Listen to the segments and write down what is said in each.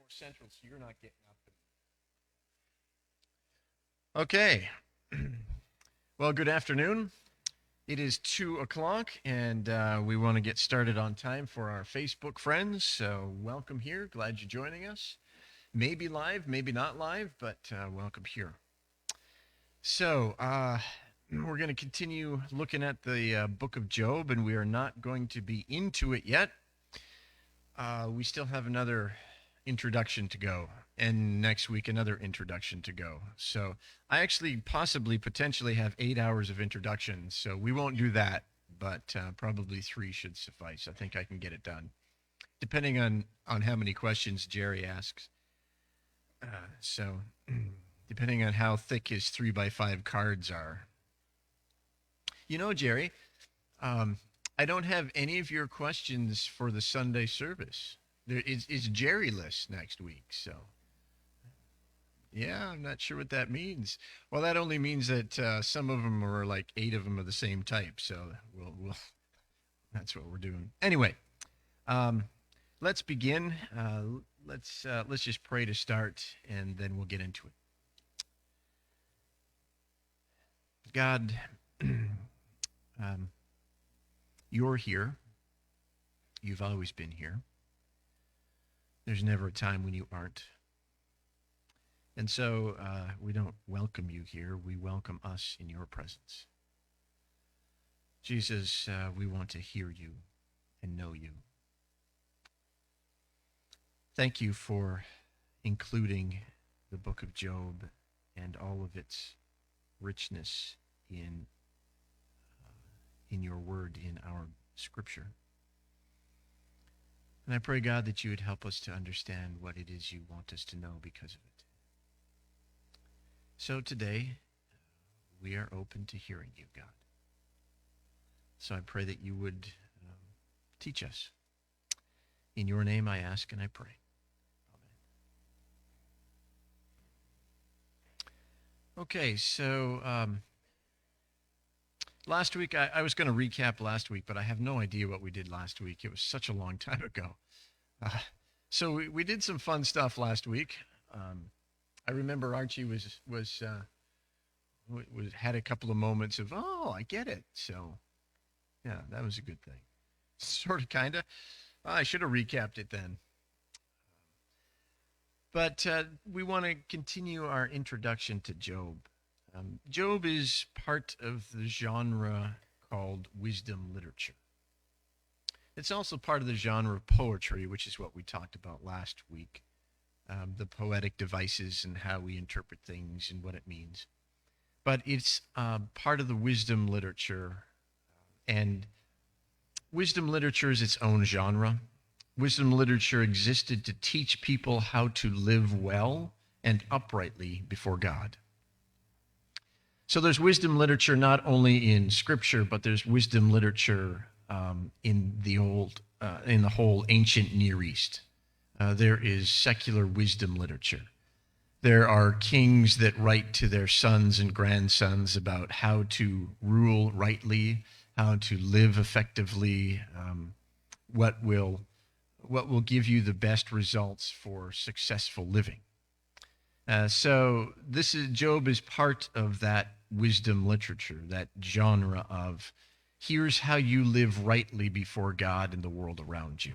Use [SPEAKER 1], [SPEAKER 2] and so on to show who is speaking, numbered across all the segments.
[SPEAKER 1] central, so you're not getting up. Okay. Well, good afternoon. It is 2 o'clock, and we want to get started on time for our Facebook friends. So, welcome here. Glad you're joining us. Maybe live, maybe not live, but welcome here. So, we're going to continue looking at the book of Job, and we are not going to be into it yet. We still have another introduction to go, and next week another introduction to go. So I actually potentially have 8 hours of introductions, so we won't do that, but probably 3 should suffice. I think I can get it done, depending on how many questions Jerry asks. So depending on how thick his 3x5 cards are. You know, Jerry, I don't have any of your questions for the Sunday service. It's Jerry-less next week, so yeah, I'm not sure what that means. Well, that only means that some of them are like 8 of them are the same type, so we'll that's what we're doing. Anyway, let's begin. Let's just pray to start, and then we'll get into it. God, you're here. You've always been here. There's never a time when you aren't. And so we don't welcome you here. We welcome us in your presence. Jesus, we want to hear you and know you. Thank you for including the book of Job and all of its richness in your word, in our scripture. And I pray, God, that you would help us to understand what it is you want us to know because of it. So today, we are open to hearing you, God. So I pray that you would teach us. In your name I ask and I pray. Amen. Okay, so last week, I was going to recap last week, but I have no idea what we did last week. It was such a long time ago. So we did some fun stuff last week. I remember Archie had a couple of moments of, oh, I get it. So, yeah, that was a good thing. Sort of, kind of. I should have recapped it then. But we want to continue our introduction to Job. Job is part of the genre called wisdom literature. It's also part of the genre of poetry, which is what we talked about last week. The poetic devices and how we interpret things and what it means. But it's part of the wisdom literature. And wisdom literature is its own genre. Wisdom literature existed to teach people how to live well and uprightly before God. So there's wisdom literature not only in Scripture, but there's wisdom literature in the whole ancient Near East. There is secular wisdom literature. There are kings that write to their sons and grandsons about how to rule rightly, how to live effectively, what will give you the best results for successful living. So Job is part of that wisdom literature, that genre of here's how you live rightly before God and the world around you.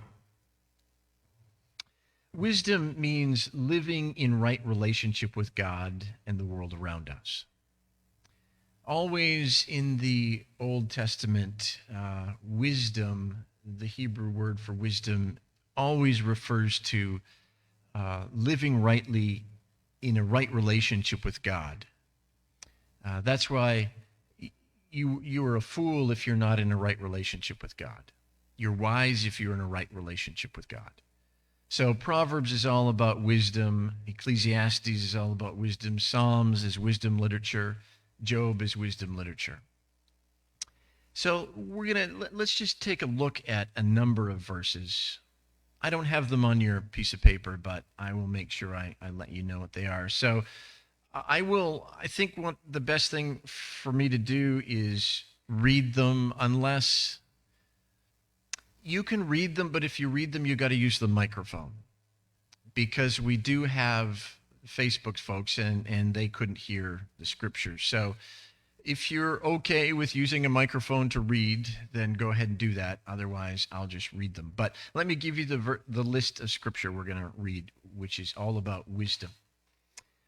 [SPEAKER 1] Wisdom means living in right relationship with God and the world around us. Always in the Old Testament, wisdom, the Hebrew word for wisdom, always refers to living rightly in a right relationship with God. That's why you are a fool if you're not in a right relationship with God. You're wise if you're in a right relationship with God. So Proverbs is all about wisdom. Ecclesiastes is all about wisdom. Psalms is wisdom literature. Job is wisdom literature. So let's just take a look at a number of verses. I don't have them on your piece of paper, but I will make sure I let you know what they are. So I think the best thing for me to do is read them, unless you can read them, but if you read them, you got to use the microphone. because we do have Facebook folks, and they couldn't hear the scriptures. So if you're okay with using a microphone to read, then go ahead and do that. Otherwise, I'll just read them. But let me give you the list of scripture we're going to read, which is all about wisdom.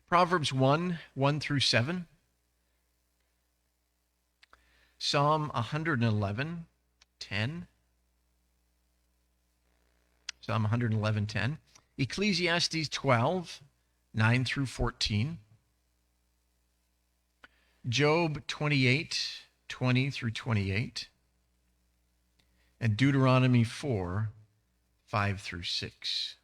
[SPEAKER 1] Proverbs 1 through 7. Psalm 111, 10. Psalm 111, 10. Ecclesiastes 12, 9 through 14. Job 28, 20 through 28. And Deuteronomy 4, 5 through 6.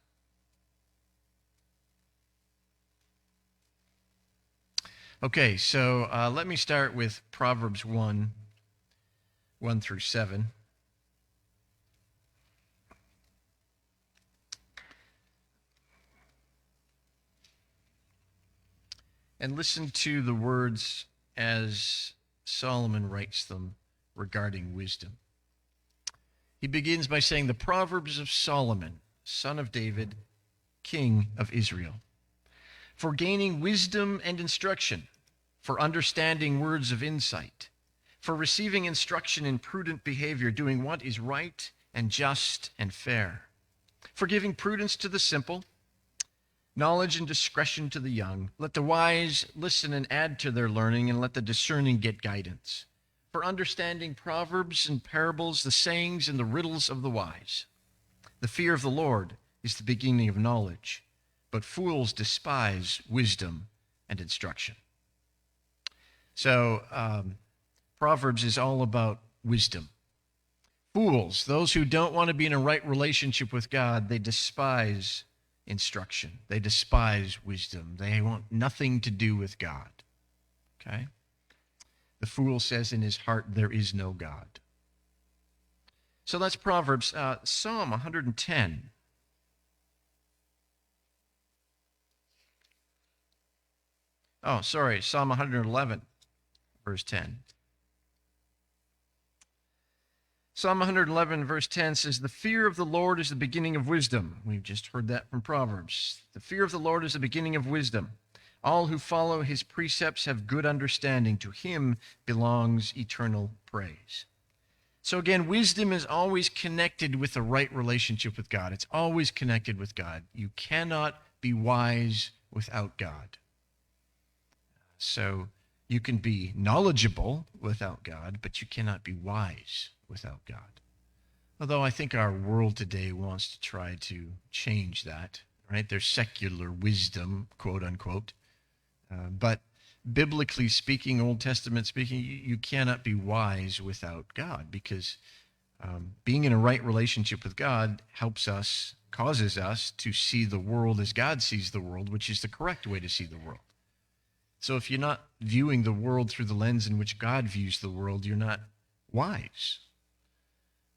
[SPEAKER 1] Okay, so let me start with Proverbs 1 through 7. And listen to the words as Solomon writes them regarding wisdom. He begins by saying, the Proverbs of Solomon, son of David, king of Israel, for gaining wisdom and instruction, for understanding words of insight, for receiving instruction in prudent behavior, doing what is right and just and fair, for giving prudence to the simple, knowledge and discretion to the young. Let the wise listen and add to their learning, and let the discerning get guidance. For understanding proverbs and parables, the sayings and the riddles of the wise. The fear of the Lord is the beginning of knowledge, but fools despise wisdom and instruction. So, Proverbs is all about wisdom. Fools, those who don't want to be in a right relationship with God, they despise instruction. They despise wisdom. They want nothing to do with God. Okay? The fool says in his heart, there is no God. So that's Proverbs. Psalm 110. Oh, sorry, Psalm 111, verse 10. Psalm 111, verse 10 says, the fear of the Lord is the beginning of wisdom. We've just heard that from Proverbs. The fear of the Lord is the beginning of wisdom. All who follow his precepts have good understanding. To him belongs eternal praise. So again, wisdom is always connected with the right relationship with God. It's always connected with God. You cannot be wise without God. So you can be knowledgeable without God, but you cannot be wise without God. Although I think our world today wants to try to change that, right? There's secular wisdom, quote unquote. But biblically speaking, Old Testament speaking, you cannot be wise without God, because being in a right relationship with God helps us, causes us to see the world as God sees the world, which is the correct way to see the world. So if you're not viewing the world through the lens in which God views the world, you're not wise.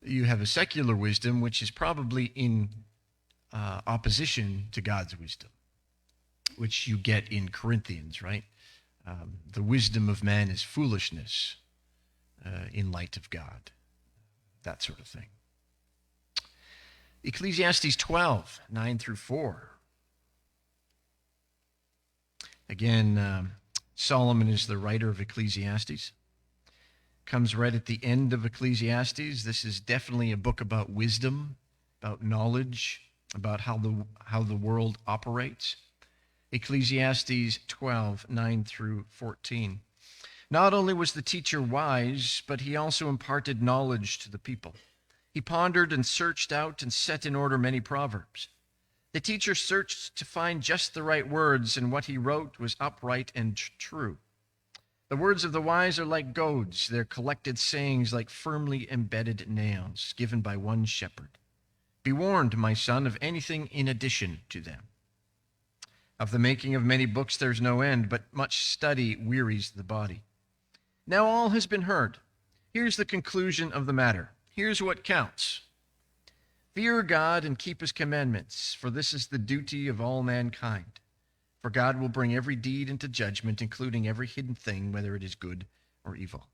[SPEAKER 1] You have a secular wisdom, which is probably in opposition to God's wisdom, which you get in Corinthians, right? The wisdom of man is foolishness in light of God, that sort of thing. Ecclesiastes 12, 9 through 4. Again, Solomon is the writer of Ecclesiastes. Comes right at the end of Ecclesiastes. This is definitely a book about wisdom, about knowledge, about how the world operates. Ecclesiastes 12, 9 through 14. Not only was the teacher wise, but he also imparted knowledge to the people. He pondered and searched out and set in order many proverbs. The teacher searched to find just the right words, and what he wrote was upright and true. The words of the wise are like goads, their collected sayings like firmly embedded nails, given by one shepherd. Be warned, my son, of anything in addition to them. Of the making of many books there's no end, but much study wearies the body. Now all has been heard. Here's the conclusion of the matter. Here's what counts. Fear God and keep his commandments, for this is the duty of all mankind. For God will bring every deed into judgment, including every hidden thing, whether it is good or evil.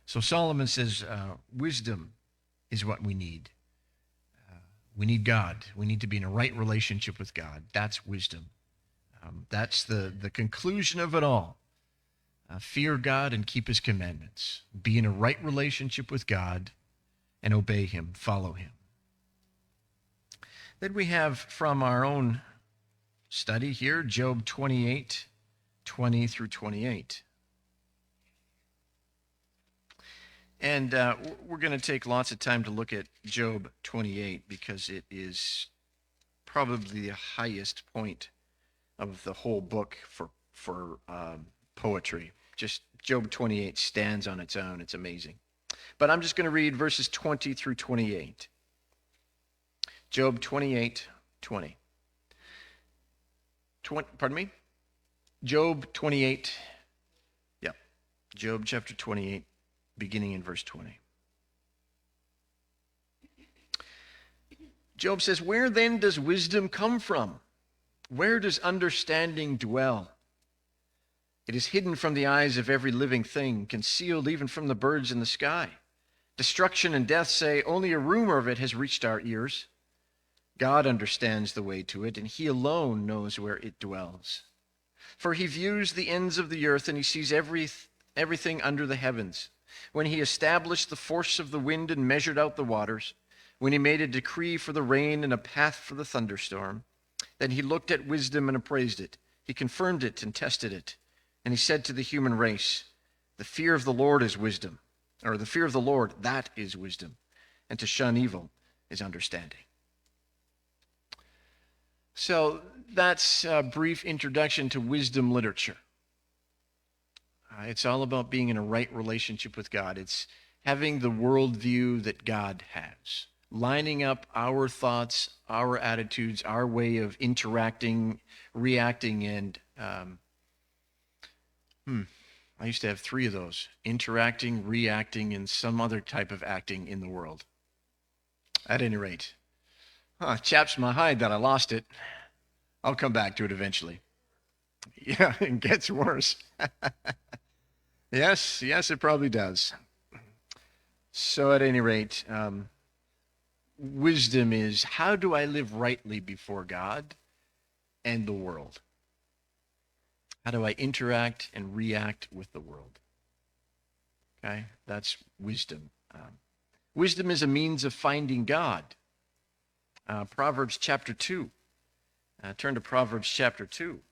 [SPEAKER 1] So Solomon says wisdom is what we need. We need God. We need to be in a right relationship with God. That's wisdom. That's the conclusion of it all. Fear God and keep his commandments. Be in a right relationship with God and obey him, follow him. Then we have from our own study here, Job 28, 20 through 28. And we're going to take lots of time to look at Job 28 because it is probably the highest point of the whole book for poetry. Just Job 28 stands on its own. It's amazing. But I'm just going to read verses 20 through 28. Job 28, 20. Pardon me? Job 28. Yep. Job chapter 28, beginning in verse 20. Job says, "Where then does wisdom come from? Where does understanding dwell? It is hidden from the eyes of every living thing, concealed even from the birds in the sky. Destruction and death say, only a rumor of it has reached our ears. God understands the way to it, and he alone knows where it dwells. For he views the ends of the earth, and he sees everything under the heavens. When he established the force of the wind and measured out the waters, when he made a decree for the rain and a path for the thunderstorm, then he looked at wisdom and appraised it. He confirmed it and tested it. And he said to the human race, the fear of the Lord is wisdom, or the fear of the Lord, that is wisdom, and to shun evil is understanding." So that's a brief introduction to wisdom literature. It's all about being in a right relationship with God. It's having the worldview that God has, lining up our thoughts, our attitudes, our way of interacting, reacting, and I used to have 3 of those: interacting, reacting, and some other type of acting in the world. At any rate, chaps my hide that I lost it. I'll come back to it eventually. Yeah, it gets worse. Yes, it probably does. So at any rate, wisdom is, how do I live rightly before God and the world? How do I interact and react with the world? Okay, that's wisdom. Wisdom is a means of finding God. Proverbs chapter 2. Turn to Proverbs chapter 2.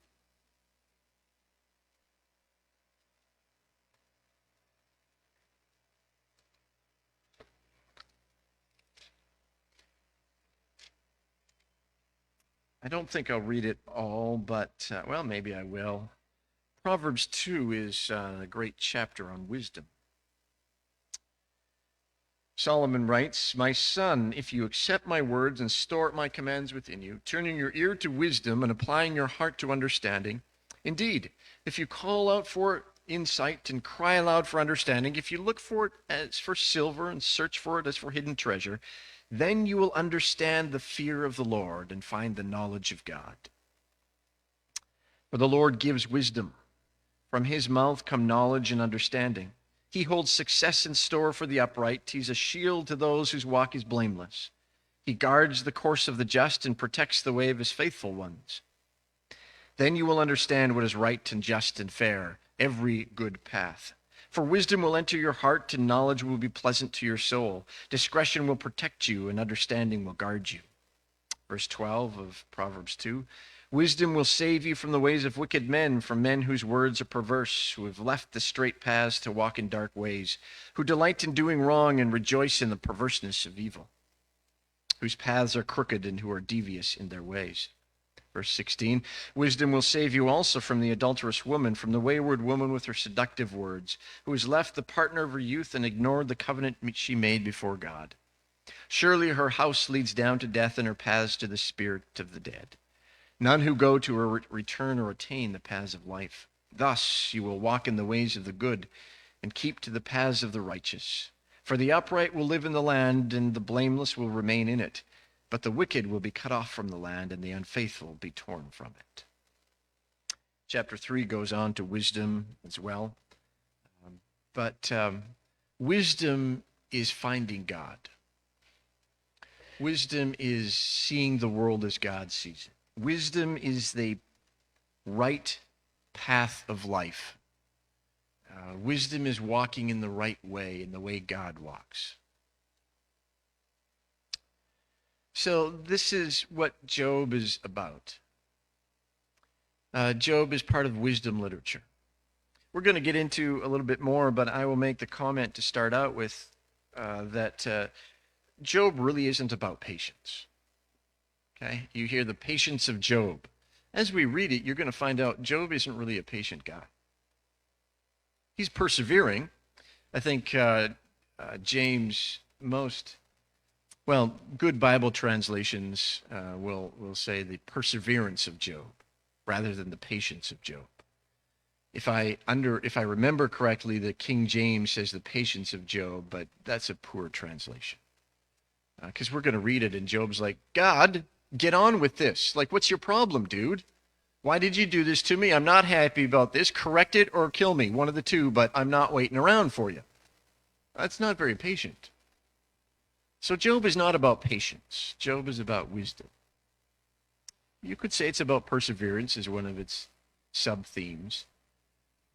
[SPEAKER 1] I don't think I'll read it all, but, well, maybe I will. Proverbs 2 is a great chapter on wisdom. Solomon writes, "My son, if you accept my words and store up my commands within you, turning your ear to wisdom and applying your heart to understanding, indeed, if you call out for insight and cry aloud for understanding, if you look for it as for silver and search for it as for hidden treasure, then you will understand the fear of the Lord and find the knowledge of God. For the Lord gives wisdom. From his mouth come knowledge and understanding. He holds success in store for the upright. He's a shield to those whose walk is blameless. He guards the course of the just and protects the way of his faithful ones. Then you will understand what is right and just and fair, every good path. For wisdom will enter your heart, and knowledge will be pleasant to your soul. Discretion will protect you, and understanding will guard you." Verse 12 of Proverbs 2. "Wisdom will save you from the ways of wicked men, from men whose words are perverse, who have left the straight paths to walk in dark ways, who delight in doing wrong and rejoice in the perverseness of evil, whose paths are crooked and who are devious in their ways." Verse 16, "Wisdom will save you also from the adulterous woman, from the wayward woman with her seductive words, who has left the partner of her youth and ignored the covenant she made before God. Surely her house leads down to death and her paths to the spirit of the dead. None who go to her return or attain the paths of life. Thus you will walk in the ways of the good and keep to the paths of the righteous. For the upright will live in the land, and the blameless will remain in it. But the wicked will be cut off from the land, and the unfaithful will be torn from it." Chapter 3 goes on to wisdom as well. But wisdom is finding God. Wisdom is seeing the world as God sees it. Wisdom is the right path of life. Wisdom is walking in the right way, in the way God walks. So this is what Job is about. Job is part of wisdom literature. We're going to get into a little bit more, but I will make the comment to start out with that Job really isn't about patience. Okay? You hear the patience of Job. As we read it, you're going to find out Job isn't really a patient guy. He's persevering. I think James, good Bible translations will say the perseverance of Job rather than the patience of Job. If I remember correctly, the King James says the patience of Job, but that's a poor translation. Because we're going to read it, and Job's like, God, get on with this. Like, what's your problem, dude? Why did you do this to me? I'm not happy about this. Correct it or kill me, one of the two, but I'm not waiting around for you. That's not very patient. So Job is not about patience. Job is about wisdom. You could say it's about perseverance as one of its sub-themes,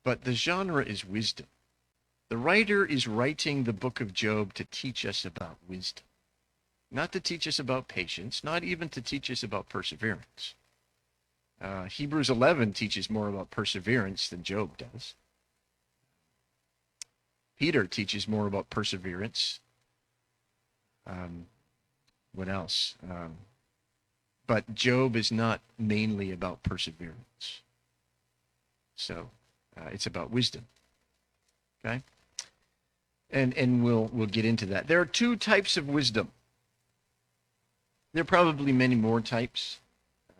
[SPEAKER 1] but the genre is wisdom. The writer is writing the book of Job to teach us about wisdom, not to teach us about patience, not even to teach us about perseverance. Hebrews 11 teaches more about perseverance than Job does. Peter teaches more about perseverance. What else? But Job is not mainly about perseverance. So it's about wisdom. Okay? And we'll get into that. There are two types of wisdom. There are probably many more types.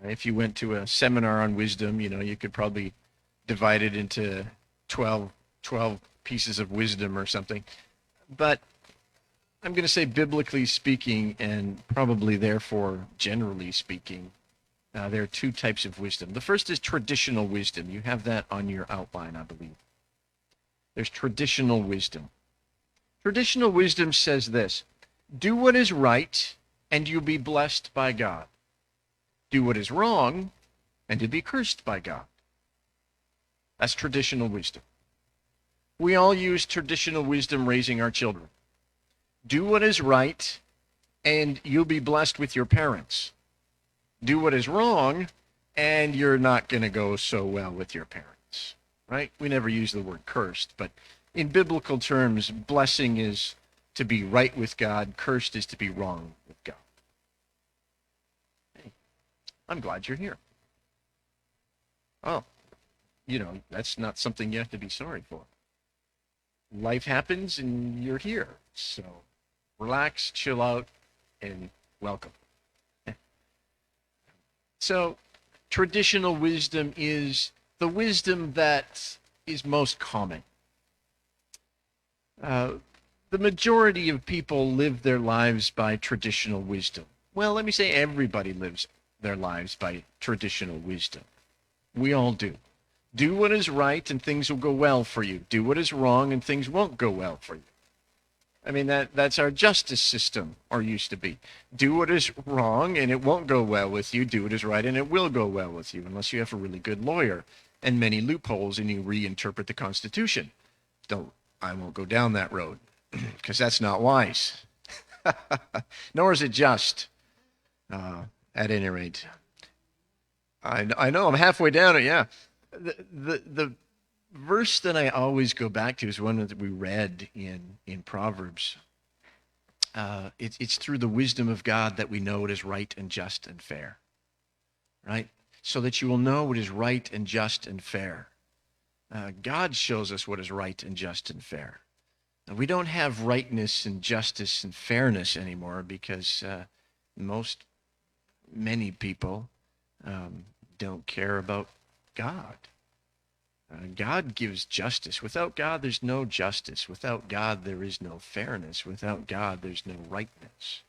[SPEAKER 1] If you went to a seminar on wisdom, you could probably divide it into 12 pieces of wisdom or something. But I'm going to say biblically speaking, and probably therefore generally speaking, there are two types of wisdom. The first is traditional wisdom. You have that on your outline, I believe. There's traditional wisdom. Traditional wisdom says this: do what is right, and you'll be blessed by God. Do what is wrong, and you'll be cursed by God. That's traditional wisdom. We all use traditional wisdom raising our children. Do what is right, and you'll be blessed with your parents. Do what is wrong, and you're not going to go so well with your parents. Right? We never use the word cursed, but in biblical terms, blessing is to be right with God, cursed is to be wrong with God. Hey, I'm glad you're here. Oh, that's not something you have to be sorry for. Life happens, and you're here. So relax, chill out, and welcome. So traditional wisdom is the wisdom that is most common. The majority of people live their lives by traditional wisdom. Well, let me say everybody lives their lives by traditional wisdom. We all do. Do what is right and things will go well for you. Do what is wrong and things won't go well for you. I mean, that's our justice system, or used to be. Do what is wrong and it won't go well with you. Do what is right and it will go well with you, unless you have a really good lawyer and many loopholes and you reinterpret the Constitution. I won't go down that road, because that's not wise. Nor is it just, at any rate. I know, I'm halfway down it, yeah. The verse that I always go back to is one that we read in Proverbs. It's through the wisdom of God that we know what is right and just and fair, right? So that you will know what is right and just and fair. God shows us what is right and just and fair. Now, we don't have rightness and justice and fairness anymore because many people don't care about God. God gives justice. Without God, there's no justice. Without God, there is no fairness. Without God, there's no rightness.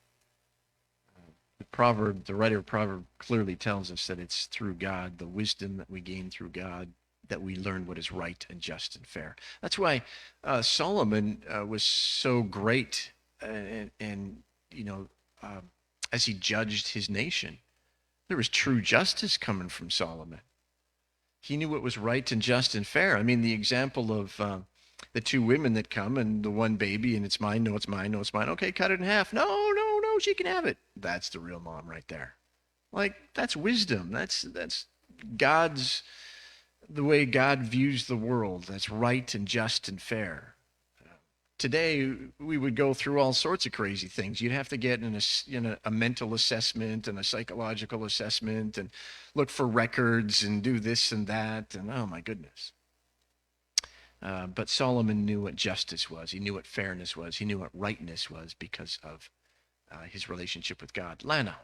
[SPEAKER 1] The writer of Proverbs clearly tells us that it's through God, the wisdom that we gain through God, that we learn what is right and just and fair. That's why Solomon was so great, and as he judged his nation. There was true justice coming from Solomon. He knew what was right and just and fair. I mean, the example of the two women that come and the one baby, and it's mine, no, it's mine, no, it's mine. Okay, cut it in half. No, no, no, she can have it. That's the real mom right there. Like, that's wisdom. That's God's, the way God views the world. That's right and just and fair. Today, we would go through all sorts of crazy things. You'd have to get a mental assessment and a psychological assessment and look for records and do this and that. And oh, my goodness. But Solomon knew what justice was. He knew what fairness was. He knew what rightness was because of his relationship with God. Lana.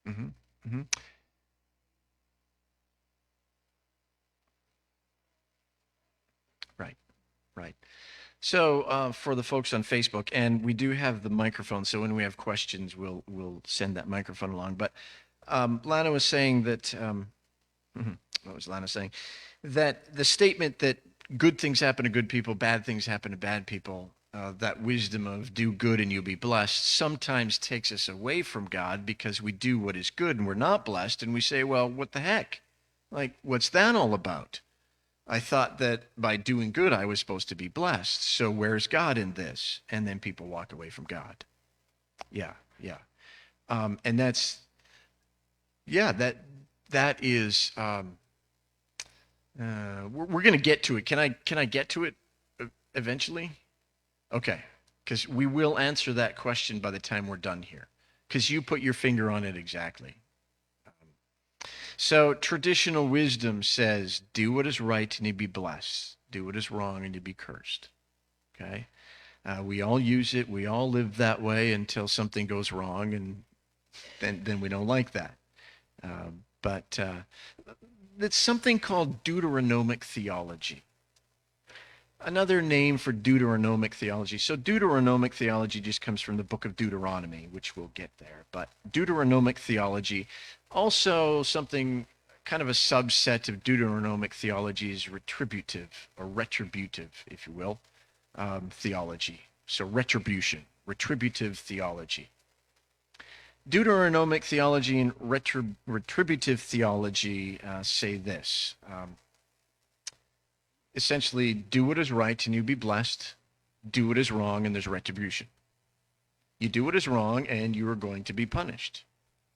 [SPEAKER 1] Mm-hmm. Mm-hmm. Right. Right. So for the folks on Facebook, and we do have the microphone, so when we have questions, we'll send that microphone along. But Lana was saying that what was Lana saying? That the statement that good things happen to good people, bad things happen to bad people, that wisdom of do good and you'll be blessed, sometimes takes us away from God because we do what is good and we're not blessed, and we say, well, what the heck? Like, what's that all about? I thought that by doing good, I was supposed to be blessed. So where's God in this? And then people walk away from God. Yeah, yeah. And that's, yeah, that is, we're going to get to it. Can I get to it eventually? Okay. Because we will answer that question by the time we're done here. Because you put your finger on it exactly. So traditional wisdom says, do what is right and you be blessed. Do what is wrong and you be cursed. Okay? We all use it. We all live that way until something goes wrong, and then we don't like that. But it's something called Deuteronomic theology. Another name for Deuteronomic theology. So Deuteronomic theology just comes from the book of Deuteronomy, which we'll get there. But Deuteronomic theology, also something kind of a subset of Deuteronomic theology, is retributive, or retributive, if you will, theology. So retributive theology. Deuteronomic theology and retributive theology say this. Essentially, do what is right and you'll be blessed. Do what is wrong and there's retribution. You do what is wrong and you are going to be punished.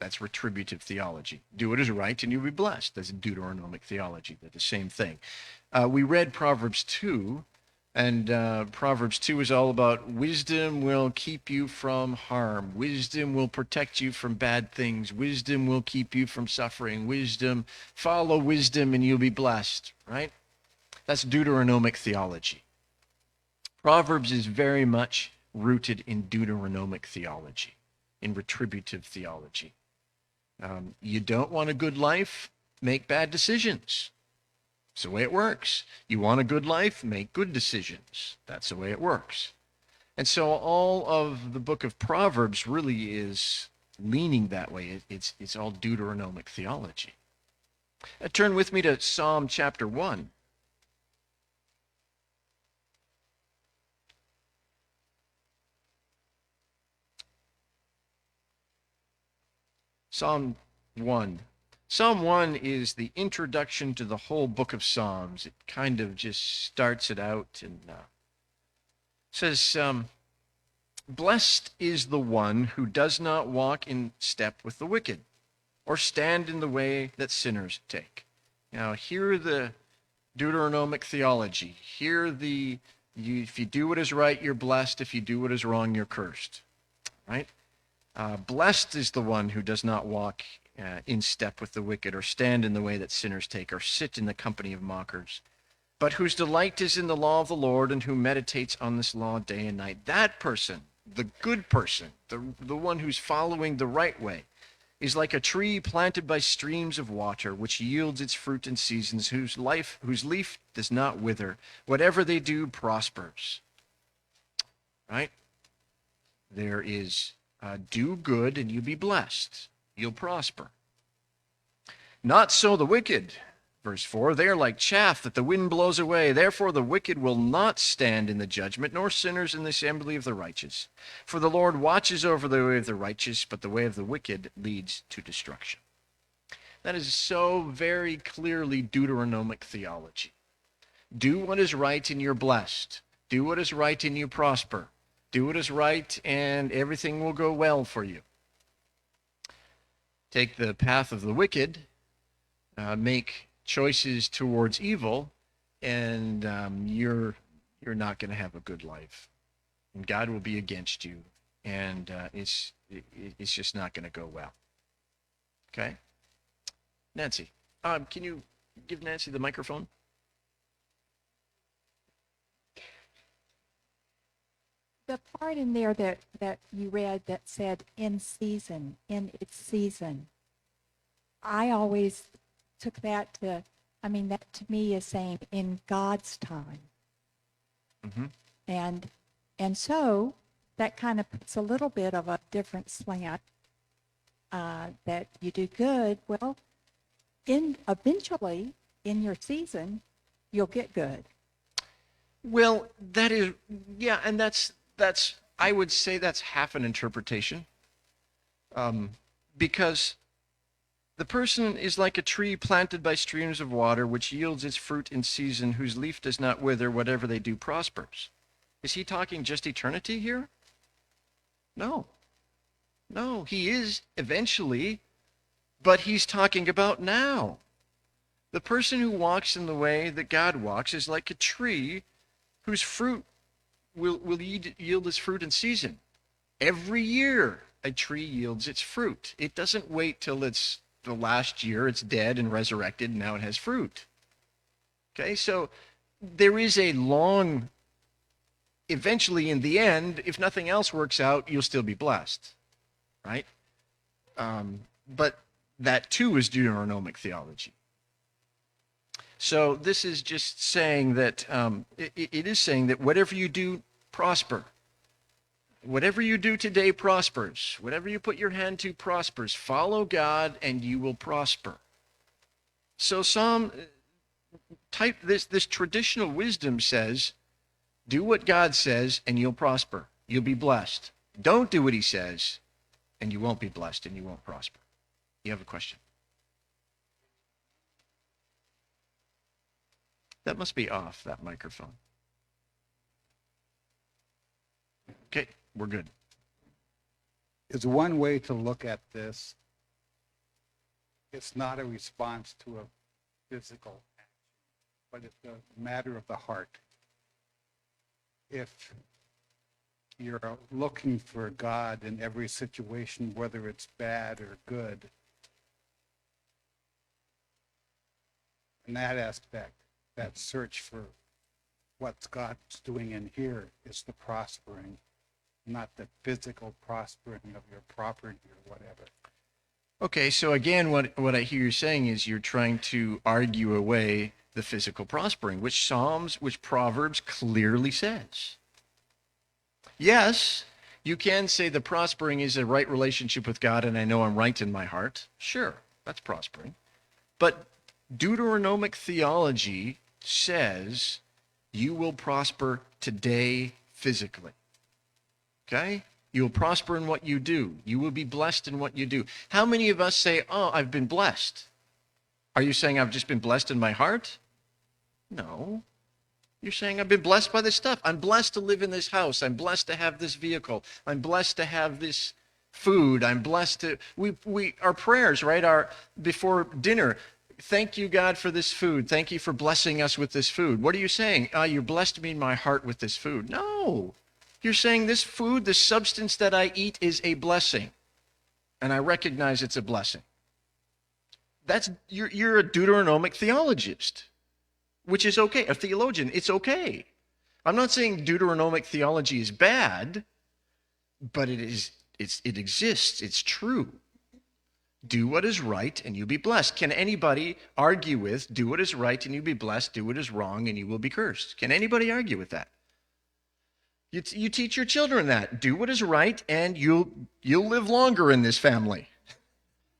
[SPEAKER 1] That's retributive theology. Do what is right and you'll be blessed. That's Deuteronomic theology. They're the same thing. We read Proverbs 2, and Proverbs 2 is all about wisdom will keep you from harm. Wisdom will protect you from bad things. Wisdom will keep you from suffering. Follow wisdom and you'll be blessed, right? That's Deuteronomic theology. Proverbs is very much rooted in Deuteronomic theology, in retributive theology. You don't want a good life, make bad decisions. That's the way it works. You want a good life, make good decisions. That's the way it works. And so all of the book of Proverbs really is leaning that way. It's all Deuteronomic theology. Turn with me to Psalm chapter 1. Psalm 1. Psalm 1 is the introduction to the whole book of Psalms. It kind of just starts it out and says, blessed is the one who does not walk in step with the wicked, or stand in the way that sinners take. Now, hear the Deuteronomic theology. If you do what is right, you're blessed. If you do what is wrong, you're cursed. Right? Blessed is the one who does not walk in step with the wicked, or stand in the way that sinners take, or sit in the company of mockers, but whose delight is in the law of the Lord, and who meditates on this law day and night. That person, the good person, the one who's following the right way, is like a tree planted by streams of water, which yields its fruit in seasons, whose leaf does not wither. Whatever they do prospers. Right? There is do good and you be blessed. You'll prosper. Not so the wicked. Verse 4, they are like chaff that the wind blows away. Therefore the wicked will not stand in the judgment, nor sinners in the assembly of the righteous. For the Lord watches over the way of the righteous, but the way of the wicked leads to destruction. That is so very clearly Deuteronomic theology. Do what is right and you're blessed. Do what is right and you prosper. Do what is right and everything will go well for you. Take the path of the wicked, make choices towards evil, and you're not going to have a good life, and God will be against you, and it's just not going to go well. Okay, Nancy, can you give Nancy the microphone?
[SPEAKER 2] The part in there that you read that said in season, in its season, I always took that to, that to me is saying in God's time.
[SPEAKER 1] Mm-hmm.
[SPEAKER 2] And so that kind of puts a little bit of a different slant, that you do good. Well, eventually in your season, you'll get good.
[SPEAKER 1] Well, that is, yeah, and that's I would say that's half an interpretation, because the person is like a tree planted by streams of water, which yields its fruit in season, whose leaf does not wither. Whatever they do prospers. Is he talking just eternity here? No, he is eventually, but he's talking about now. The person who walks in the way that God walks is like a tree whose fruit will yield its fruit in season. Every year, a tree yields its fruit. It doesn't wait till it's the last year, it's dead and resurrected, and now it has fruit. Okay, so there is a long, eventually in the end, if nothing else works out, you'll still be blessed, right? But that too is Deuteronomic theology. So this is just saying that, it is saying that whatever you do, prosper. Whatever you do today prospers. Whatever you put your hand to prospers. Follow God and you will prosper. So this traditional wisdom says, do what God says and you'll prosper. You'll be blessed. Don't do what he says and you won't be blessed and you won't prosper. You have a question? That must be off, that microphone. Okay, we're good.
[SPEAKER 3] Is one way to look at this. It's not a response to a physical action, but it's a matter of the heart. If you're looking for God in every situation, whether it's bad or good, in that aspect, that search for what God's doing in here is the prospering, not the physical prospering of your property or whatever.
[SPEAKER 1] Okay, so again, what I hear you saying is you're trying to argue away the physical prospering, which Proverbs clearly says. Yes, you can say the prospering is a right relationship with God and I know I'm right in my heart. Sure, that's prospering. But Deuteronomic theology says you will prosper today physically. Okay? You will prosper in what you do. You will be blessed in what you do. How many of us say, oh, I've been blessed? Are you saying I've just been blessed in my heart? No. You're saying I've been blessed by this stuff. I'm blessed to live in this house. I'm blessed to have this vehicle. I'm blessed to have this food. I'm blessed to, our prayers, right, are before dinner. Thank you, God, for this food. Thank you for blessing us with this food. What are you saying? You blessed me in my heart with this food. No. You're saying this food, this substance that I eat is a blessing. And I recognize it's a blessing. You're a Deuteronomic theologist, which is okay. A theologian, it's okay. I'm not saying Deuteronomic theology is bad, but it exists. It's true. Do what is right and you'll be blessed. Can anybody argue with do what is right and you'll be blessed, do what is wrong and you will be cursed? Can anybody argue with that? You teach your children that. Do what is right and you'll live longer in this family,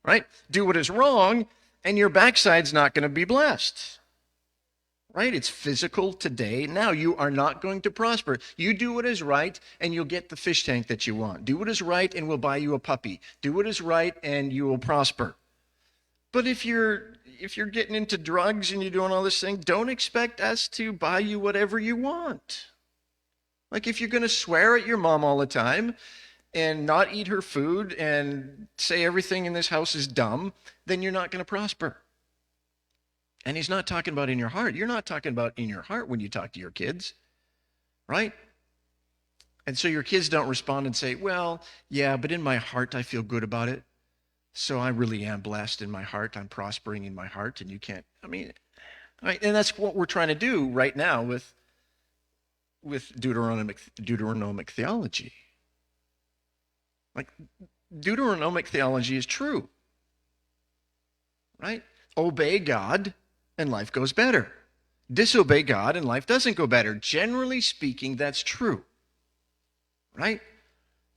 [SPEAKER 1] right? Do what is wrong and your backside's not going to be blessed, right? It's physical today. Now you are not going to prosper. You do what is right and you'll get the fish tank that you want. Do what is right and we'll buy you a puppy. Do what is right and you will prosper. But if you're getting into drugs and you're doing all this thing, don't expect us to buy you whatever you want. Like if you're going to swear at your mom all the time and not eat her food and say everything in this house is dumb, then you're not going to prosper. And he's not talking about in your heart. You're not talking about in your heart when you talk to your kids, right? And so your kids don't respond and say, well, yeah, but in my heart, I feel good about it. So I really am blessed in my heart. I'm prospering in my heart. And you can't, right? And that's what we're trying to do right now with Deuteronomic theology. Like Deuteronomic theology is true, right? Obey God and life goes better. Disobey God and life doesn't go better. Generally speaking, that's true, right?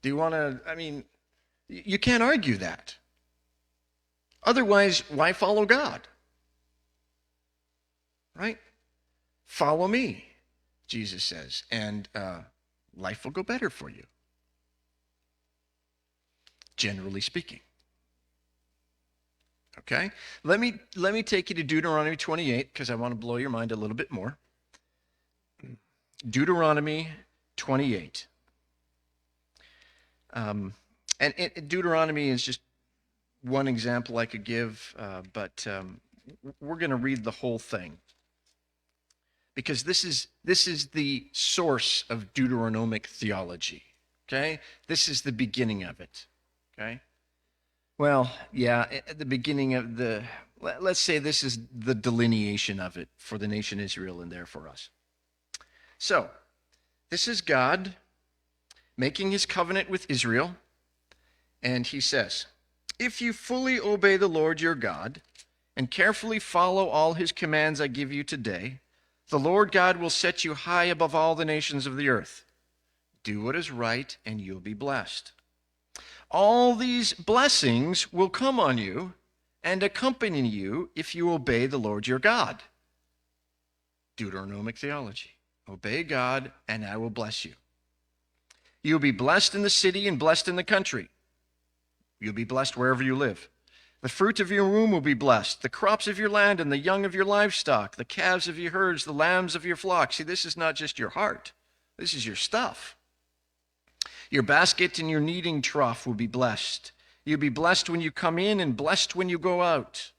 [SPEAKER 1] Do you want to, you can't argue that. Otherwise, why follow God? Right? Follow me, Jesus says, and life will go better for you. Generally speaking. Okay? Let me take you to Deuteronomy 28 because I want to blow your mind a little bit more. Deuteronomy 28. And Deuteronomy is just one example I could give, but we're going to read the whole thing because this is the source of Deuteronomic theology. Okay? This is the beginning of it. Okay? Well, yeah, at the beginning of let's say this is the delineation of it for the nation Israel and there for us. So, this is God making his covenant with Israel, and he says, if you fully obey the Lord your God and carefully follow all his commands I give you today, the Lord God will set you high above all the nations of the earth. Do what is right, and you'll be blessed. All these blessings will come on you and accompany you if you obey the Lord your God. Deuteronomic theology. Obey God, and I will bless you. You'll be blessed in the city and blessed in the country. You'll be blessed wherever you live. The fruit of your womb will be blessed, the crops of your land and the young of your livestock, the calves of your herds, the lambs of your flock. See, this is not just your heart. This is your stuff. Your basket and your kneading trough will be blessed. You'll be blessed when you come in and blessed when you go out.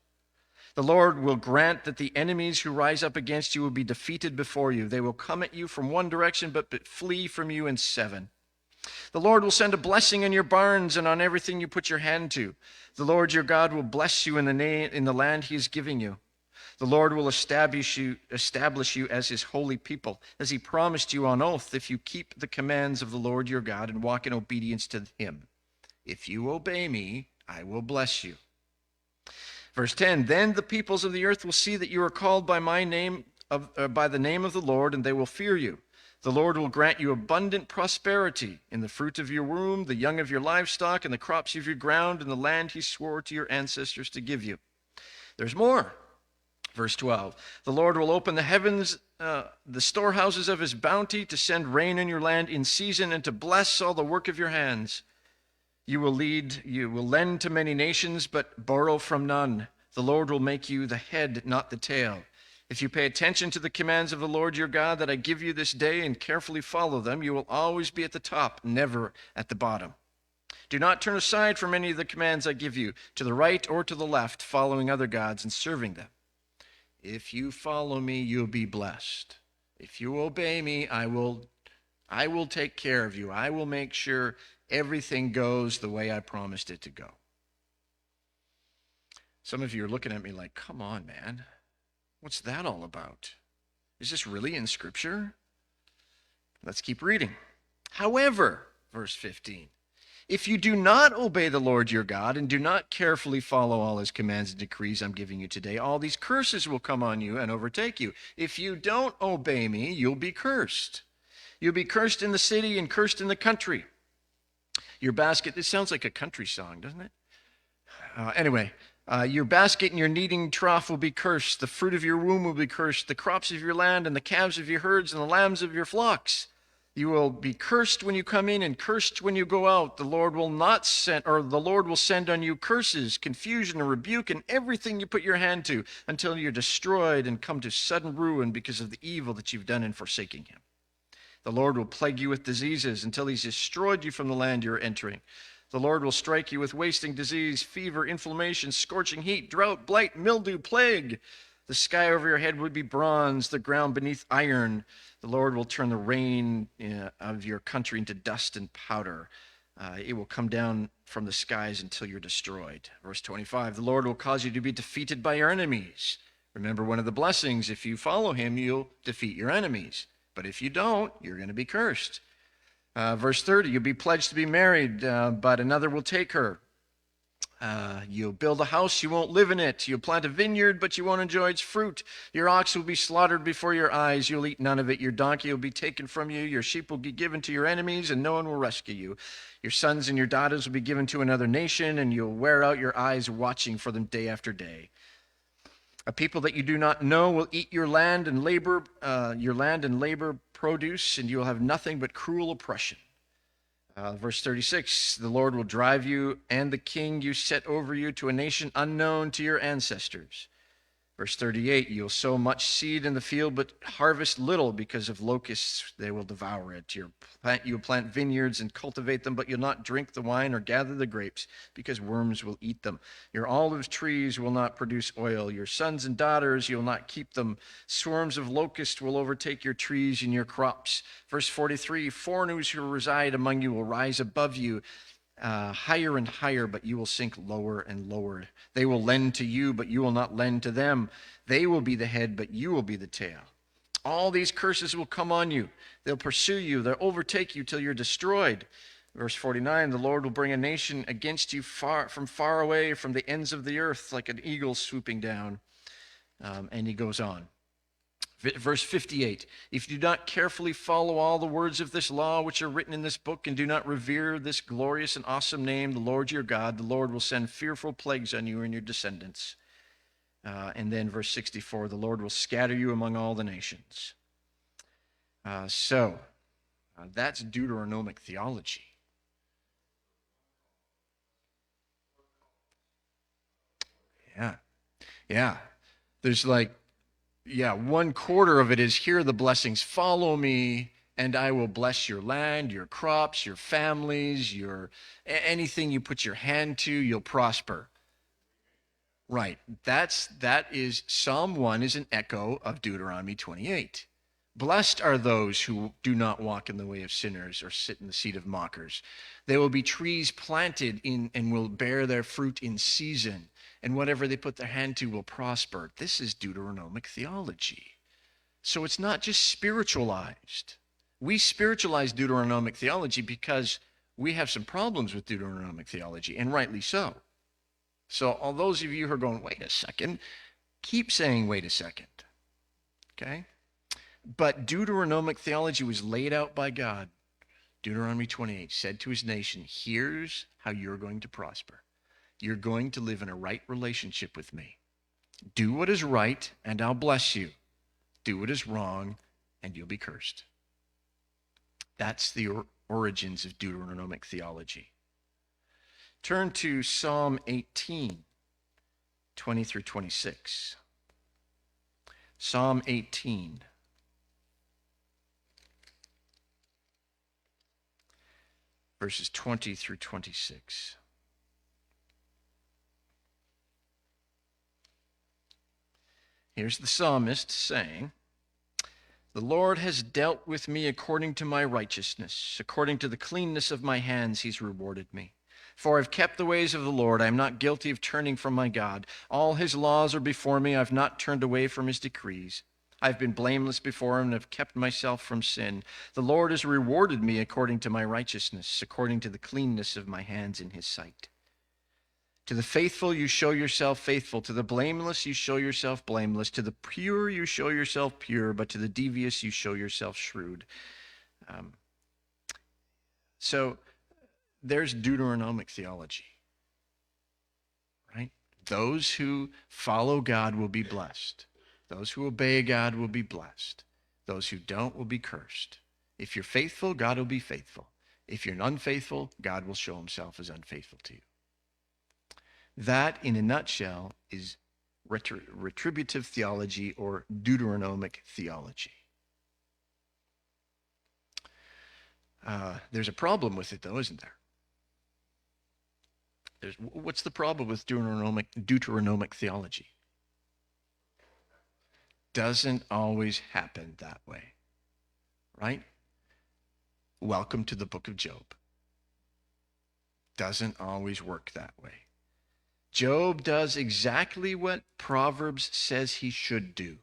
[SPEAKER 1] The Lord will grant that the enemies who rise up against you will be defeated before you. They will come at you from one direction, but flee from you in seven. The Lord will send a blessing on your barns and on everything you put your hand to. The Lord your God will bless you in the land he is giving you. The Lord will establish you as his holy people, as he promised you on oath, if you keep the commands of the Lord your God and walk in obedience to him. If you obey me, I will bless you. Verse 10, then the peoples of the earth will see that you are called by my name, by the name of the Lord, and they will fear you. The Lord will grant you abundant prosperity in the fruit of your womb, the young of your livestock, and the crops of your ground, and the land he swore to your ancestors to give you. There's more. Verse 12, the Lord will open the heavens, the storehouses of his bounty, to send rain in your land in season and to bless all the work of your hands. You will lend to many nations, but borrow from none. The Lord will make you the head, not the tail. If you pay attention to the commands of the Lord your God that I give you this day and carefully follow them, you will always be at the top, never at the bottom. Do not turn aside from any of the commands I give you, to the right or to the left, following other gods and serving them. If you follow me, you'll be blessed. If you obey me, I will take care of you. I will make sure everything goes the way I promised it to go. Some of you are looking at me like, come on, man. What's that all about? Is this really in Scripture? Let's keep reading. However, verse 15, If you do not obey the Lord your God and do not carefully follow all his commands and decrees I'm giving you today, all these curses will come on you and overtake you. If you don't obey me, you'll be cursed. You'll be cursed in the city and cursed in the country. Your basket, this sounds like a country song, doesn't it? Anyway, your basket and your kneading trough will be cursed. The fruit of your womb will be cursed. The crops of your land and the calves of your herds and the lambs of your flocks. You will be cursed when you come in and cursed when you go out. The Lord will send on you curses, confusion, and rebuke, and everything you put your hand to, until you're destroyed and come to sudden ruin because of the evil that you've done in forsaking him. The Lord will plague you with diseases until he's destroyed you from the land you're entering. The Lord will strike you with wasting disease, fever, inflammation, scorching heat, drought, blight, mildew, plague. The sky over your head would be bronze, the ground beneath iron. The Lord will turn the rain of your country into dust and powder. It will come down from the skies until you're destroyed. Verse 25, the Lord will cause you to be defeated by your enemies. Remember one of the blessings, if you follow him, you'll defeat your enemies. But if you don't, you're going to be cursed. Verse 30, you'll be pledged to be married, but another will take her. You'll build a house, you won't live in it. You'll plant a vineyard, but you won't enjoy its fruit. Your ox will be slaughtered before your eyes. You'll eat none of it. Your donkey will be taken from you. Your sheep will be given to your enemies, and no one will rescue you. Your sons and your daughters will be given to another nation, and you'll wear out your eyes watching for them day after day. A people that you do not know will eat your land and labor produce, and you will have nothing but cruel oppression. Verse 36, the Lord will drive you and the king you set over you to a nation unknown to your ancestors. Verse 38, you'll sow much seed in the field, but harvest little because of locusts. They will devour it. You'll plant vineyards and cultivate them, but you'll not drink the wine or gather the grapes because worms will eat them. Your olive trees will not produce oil. Your sons and daughters, you'll not keep them. Swarms of locusts will overtake your trees and your crops. Verse 43, foreigners who reside among you will rise above you. Higher and higher, but you will sink lower and lower. They will lend to you, but you will not lend to them. They will be the head, but you will be the tail. All these curses will come on you. They'll pursue you. They'll overtake you till you're destroyed. Verse 49, the Lord will bring a nation against you from far away, from the ends of the earth, like an eagle swooping down. And he goes on. Verse 58, if you do not carefully follow all the words of this law which are written in this book and do not revere this glorious and awesome name, the Lord your God, the Lord will send fearful plagues on you and your descendants. And then verse 64, the Lord will scatter you among all the nations. So that's Deuteronomic theology. Yeah. There's like, 1/4 of it is, here are the blessings. Follow me, and I will bless your land, your crops, your families, anything you put your hand to, you'll prosper. Right. That is, Psalm 1 is an echo of Deuteronomy 28. Blessed are those who do not walk in the way of sinners or sit in the seat of mockers. They will be trees planted in and will bear their fruit in season, and whatever they put their hand to will prosper. This is Deuteronomic theology. So it's not just spiritualized. We spiritualize Deuteronomic theology because we have some problems with Deuteronomic theology, and rightly so. So all those of you who are going, wait a second, keep saying, wait a second. Okay? But Deuteronomic theology was laid out by God. Deuteronomy 28 said to his nation, here's how you're going to prosper. You're going to live in a right relationship with me. Do what is right, and I'll bless you. Do what is wrong, and you'll be cursed. That's the origins of Deuteronomic theology. Turn to Psalm 18, 20 through 26. Psalm 18. Verses 20 through 26. Here's the psalmist saying, the Lord has dealt with me according to my righteousness. According to the cleanness of my hands, he's rewarded me. For I've kept the ways of the Lord. I am not guilty of turning from my God. All his laws are before me. I've not turned away from his decrees. I've been blameless before him and have kept myself from sin. The Lord has rewarded me according to my righteousness, according to the cleanness of my hands in his sight. To the faithful you show yourself faithful. To the blameless you show yourself blameless. To the pure you show yourself pure. But to the devious you show yourself shrewd. So there's Deuteronomic theology, right? Those who follow God will be blessed. Those who obey God will be blessed. Those who don't will be cursed. If you're faithful, God will be faithful. If you're unfaithful, God will show himself as unfaithful to you. That, in a nutshell, is retributive theology or Deuteronomic theology. There's a problem with it, though, isn't there? What's the problem with Deuteronomic theology? Doesn't always happen that way, right? Welcome to the book of Job. Doesn't always work that way. Job does exactly what Proverbs says he should do.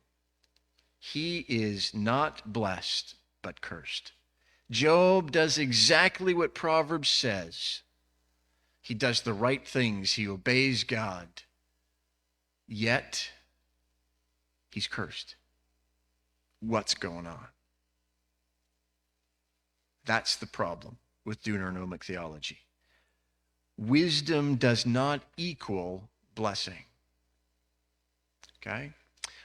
[SPEAKER 1] He is not blessed, but cursed. Job does exactly what Proverbs says. He does the right things. He obeys God. Yet, he's cursed. What's going on? That's the problem with Deuteronomic theology. Wisdom does not equal blessing. Okay?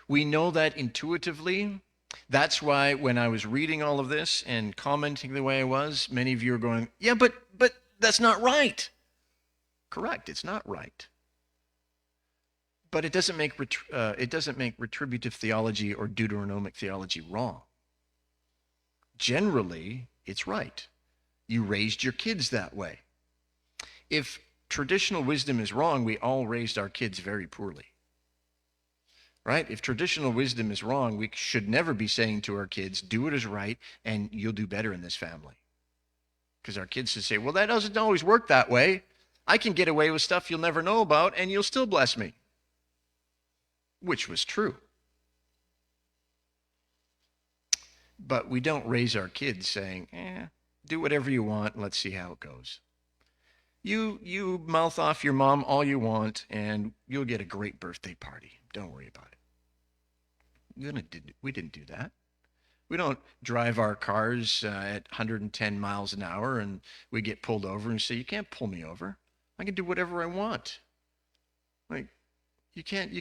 [SPEAKER 1] We know that intuitively. That's why when I was reading all of this and commenting the way I was, many of you are going, yeah, but that's not right. Correct, it's not right. But it doesn't make retributive theology or Deuteronomic theology wrong. Generally, it's right. You raised your kids that way. If traditional wisdom is wrong, we all raised our kids very poorly. Right? If traditional wisdom is wrong, we should never be saying to our kids, do what is right and you'll do better in this family. Because our kids should say, well, that doesn't always work that way. I can get away with stuff you'll never know about and you'll still bless me. Which was true. But we don't raise our kids saying, do whatever you want and let's see how it goes. You mouth off your mom all you want and you'll get a great birthday party. Don't worry about it. We didn't do that. We don't drive our cars at 110 miles an hour and we get pulled over and say, you can't pull me over. I can do whatever I want. Like, you can't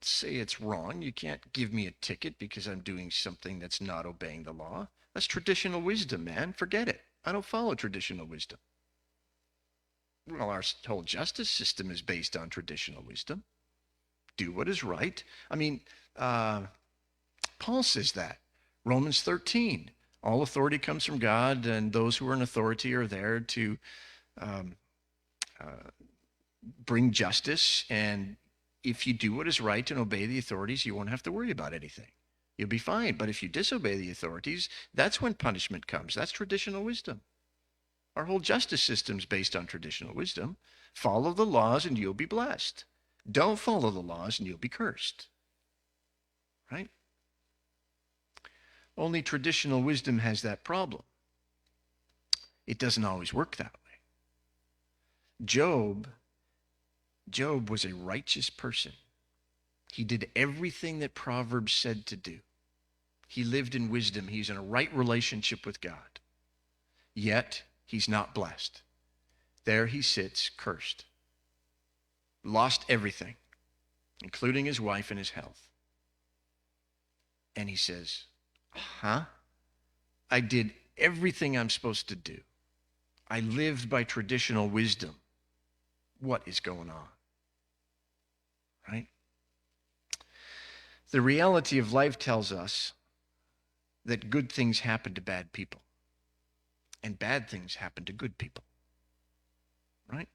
[SPEAKER 1] say it's wrong. You can't give me a ticket because I'm doing something that's not obeying the law. That's traditional wisdom, man. Forget it. I don't follow traditional wisdom. Well, our whole justice system is based on traditional wisdom. Do what is right. I mean, Paul says that. Romans 13. All authority comes from God, and those who are in authority are there to bring justice. And if you do what is right and obey the authorities, you won't have to worry about anything. You'll be fine. But if you disobey the authorities, that's when punishment comes. That's traditional wisdom. Our whole justice system is based on traditional wisdom. Follow the laws and you'll be blessed. Don't follow the laws and you'll be cursed. Right? Only traditional wisdom has that problem. It doesn't always work that way. Job was a righteous person. He did everything that Proverbs said to do. He lived in wisdom. He's in a right relationship with God. Yet, he's not blessed. There he sits, cursed. Lost everything, including his wife and his health. And he says, I did everything I'm supposed to do. I lived by traditional wisdom. What is going on? Right? The reality of life tells us that good things happen to bad people. And bad things happen to good people. Right?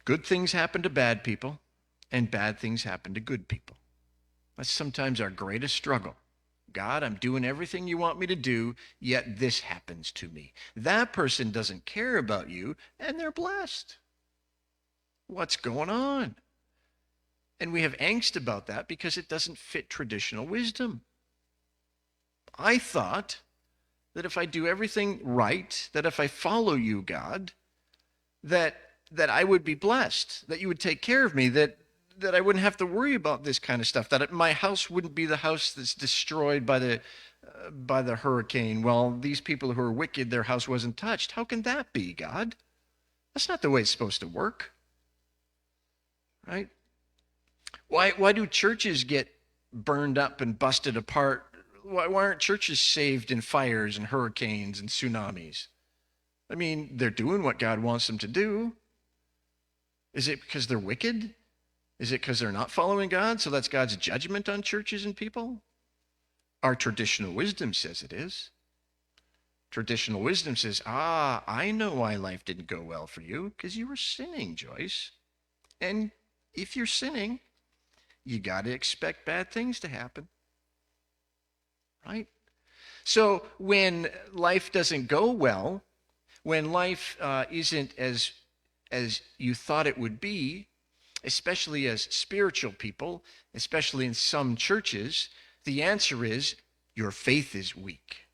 [SPEAKER 1] Good things happen to bad people, and bad things happen to good people. That's sometimes our greatest struggle. God, I'm doing everything you want me to do, yet this happens to me. That person doesn't care about you, and they're blessed. What's going on? And we have angst about that because it doesn't fit traditional wisdom. I thought that if I do everything right, that if I follow you, God, that I would be blessed, that you would take care of me, that I wouldn't have to worry about this kind of stuff, that my house wouldn't be the house that's destroyed by the hurricane. Well, these people who are wicked, their house wasn't touched. How can that be, God? That's not the way it's supposed to work, right? Why do churches get burned up and busted apart? Why aren't churches saved in fires and hurricanes and tsunamis? I mean, they're doing what God wants them to do. Is it because they're wicked? Is it because they're not following God? So that's God's judgment on churches and people? Our traditional wisdom says it is. Traditional wisdom says, I know why life didn't go well for you, because you were sinning, Joyce. And if you're sinning, you got to expect bad things to happen. Right? So when life doesn't go well, when life isn't as you thought it would be, especially as spiritual people, especially in some churches, the answer is your faith is weak.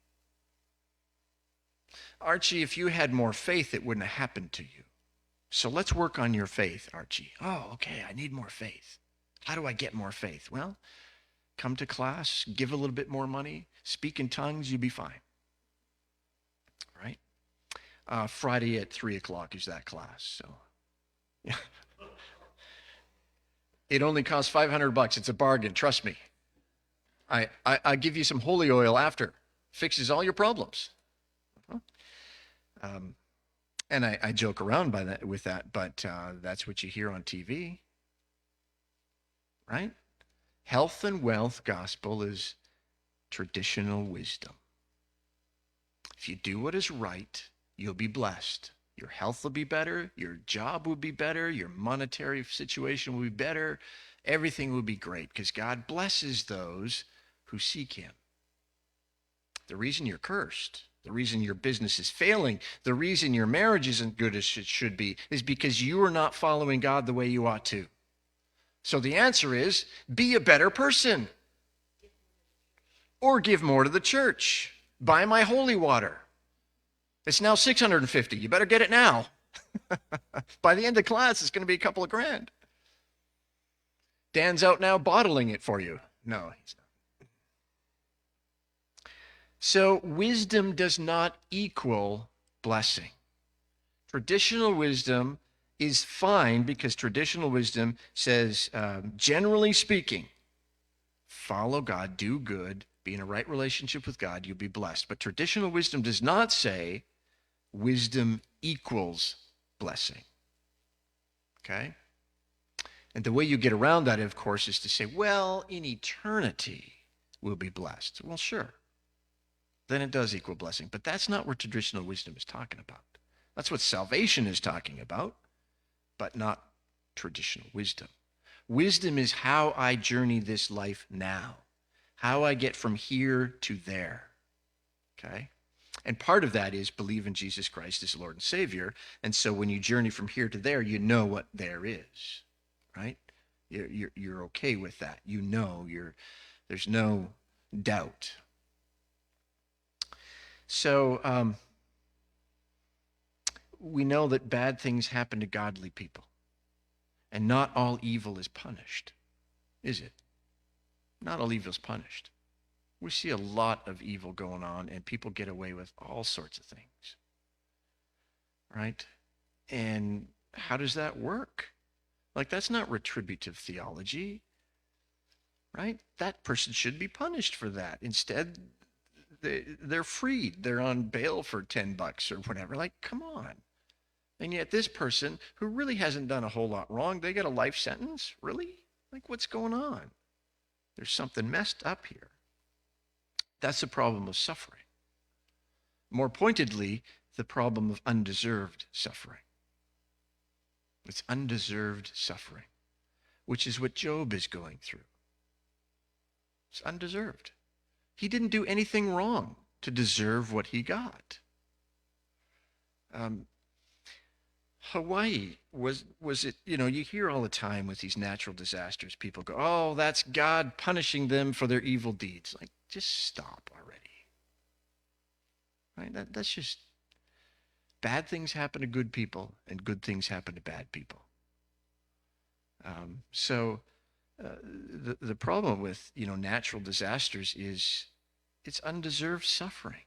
[SPEAKER 1] Archie, if you had more faith, it wouldn't have happened to you. So let's work on your faith, Archie. Oh, okay, I need more faith. How do I get more faith? Well, come to class, give a little bit more money, speak in tongues, you'll be fine. Right? Friday at 3 o'clock is that class. So, yeah. It only costs $500. It's a bargain. Trust me. I give you some holy oil after. Fixes all your problems. And I joke around with that, but that's what you hear on TV. Right? Health and wealth gospel is traditional wisdom. If you do what is right, you'll be blessed. Your health will be better. Your job will be better. Your monetary situation will be better. Everything will be great because God blesses those who seek him. The reason you're cursed, the reason your business is failing, the reason your marriage isn't good as it should be is because you are not following God the way you ought to. So the answer is be a better person. Or give more to the church. Buy my holy water. It's now $650. You better get it now. By the end of class, it's going to be a couple of grand. Dan's out now bottling it for you. No, he's not. So wisdom does not equal blessing. Traditional wisdom is fine because traditional wisdom says, generally speaking, follow God, do good, be in a right relationship with God, you'll be blessed. But traditional wisdom does not say wisdom equals blessing. Okay? And the way you get around that, of course, is to say, well, in eternity, we'll be blessed. Well, sure. Then it does equal blessing. But that's not what traditional wisdom is talking about. That's what salvation is talking about, but not traditional wisdom. Wisdom is how I journey this life now, how I get from here to there. Okay? And part of that is believe in Jesus Christ as Lord and Savior. And so when you journey from here to there, you know what there is, right? You're okay with that. You know, there's no doubt. So we know that bad things happen to godly people. And not all evil is punished, is it? Not all evil is punished. We see a lot of evil going on, and people get away with all sorts of things, right? And how does that work? Like, that's not retributive theology, right? That person should be punished for that. Instead, they're freed. They're on bail for $10 or whatever. Like, come on. And yet this person who really hasn't done a whole lot wrong, they get a life sentence? Really? Like, what's going on? There's something messed up here. That's the problem of suffering. More pointedly, the problem of undeserved suffering. It's undeserved suffering, which is what Job is going through. It's undeserved. He didn't do anything wrong to deserve what he got. Hawaii was it, you hear all the time with these natural disasters, people go, "Oh, that's God punishing them for their evil deeds." Like, just stop already. Right? That's just bad things happen to good people and good things happen to bad people. So the problem with, natural disasters is it's undeserved suffering.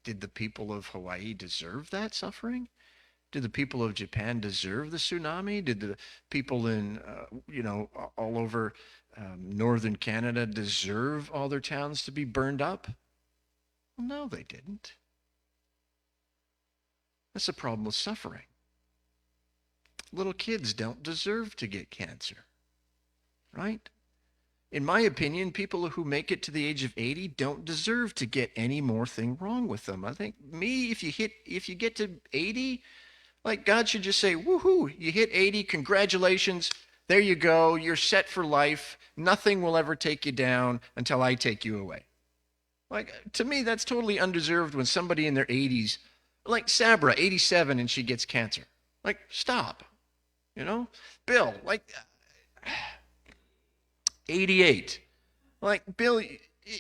[SPEAKER 1] Did the people of Hawaii deserve that suffering? Did the people of Japan deserve the tsunami? Did the people in, all over northern Canada deserve all their towns to be burned up? Well, no, they didn't. That's the problem with suffering. Little kids don't deserve to get cancer, right? In my opinion, people who make it to the age of 80 don't deserve to get any more thing wrong with them. I think if you get to 80, like, God should just say, "Woohoo, you hit 80, congratulations. There you go. You're set for life. Nothing will ever take you down until I take you away." Like, to me, that's totally undeserved when somebody in their 80s, like Sabra, 87, and she gets cancer. Like, stop. Bill, like 88. Like, Bill,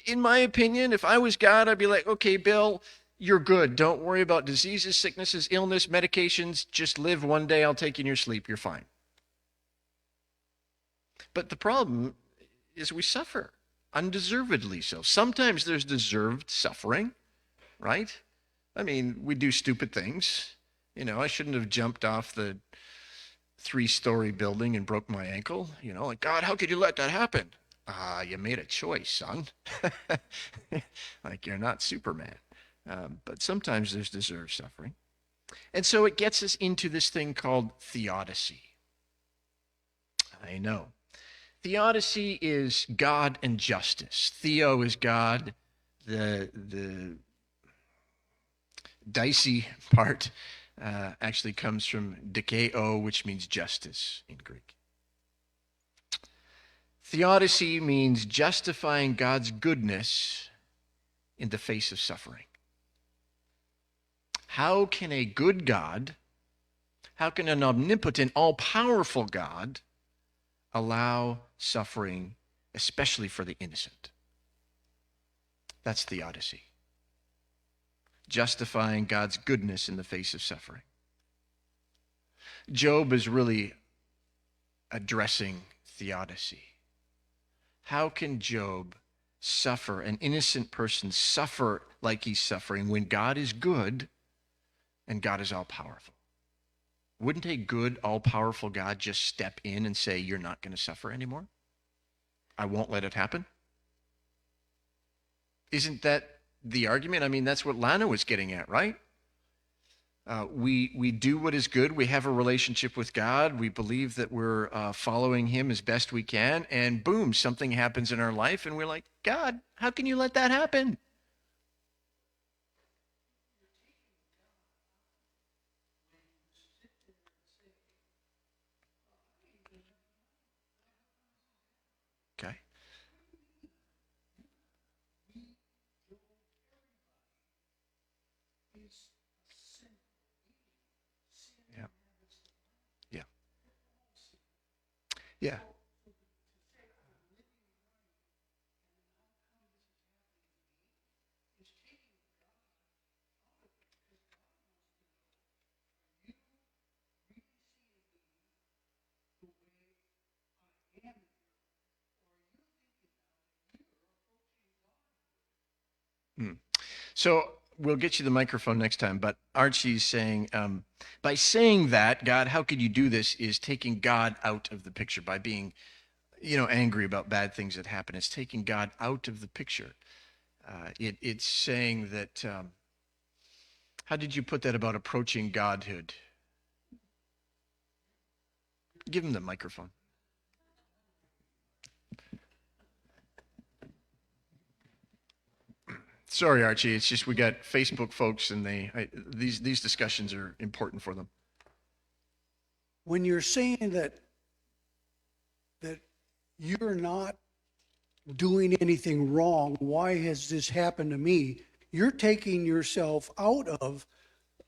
[SPEAKER 1] in my opinion, if I was God, I'd be like, "Okay, Bill, you're good. Don't worry about diseases, sicknesses, illness, medications. Just live one day. I'll take you in your sleep. You're fine." But the problem is we suffer undeservedly so. Sometimes there's deserved suffering, right? I mean, we do stupid things. I shouldn't have jumped off the 3-story building and broke my ankle. Like, "God, how could you let that happen?" You made a choice, son. Like, you're not Superman. But sometimes there's deserved suffering. And so it gets us into this thing called theodicy. I know. Theodicy is God and justice. Theo is God. The dicey part actually comes from dikeo, which means justice in Greek. Theodicy means justifying God's goodness in the face of suffering. How can a good God, how can an omnipotent, all-powerful God allow suffering, especially for the innocent? That's theodicy. Justifying God's goodness in the face of suffering. Job is really addressing theodicy. How can Job suffer, an innocent person suffer like he's suffering when God is good and God is all-powerful? Wouldn't a good, all-powerful God just step in and say, "You're not going to suffer anymore? I won't let it happen"? Isn't that the argument? I mean, that's what Lana was getting at, right? We do what is good. We have a relationship with God. We believe that we're following him as best we can. And boom, something happens in our life. And we're like, "God, how can you let that happen?" Okay. Yeah. Yeah. Yeah. Hmm. So we'll get you the microphone next time. But Archie's saying, by saying that, "God, how could you do this?" is taking God out of the picture by being, angry about bad things that happen. It's taking God out of the picture. It's saying that, how did you put that about approaching Godhood? Give him the microphone. Sorry, Archie. It's just we got Facebook folks, and these discussions are important for them.
[SPEAKER 4] When you're saying that you're not doing anything wrong, why has this happened to me? You're taking yourself out of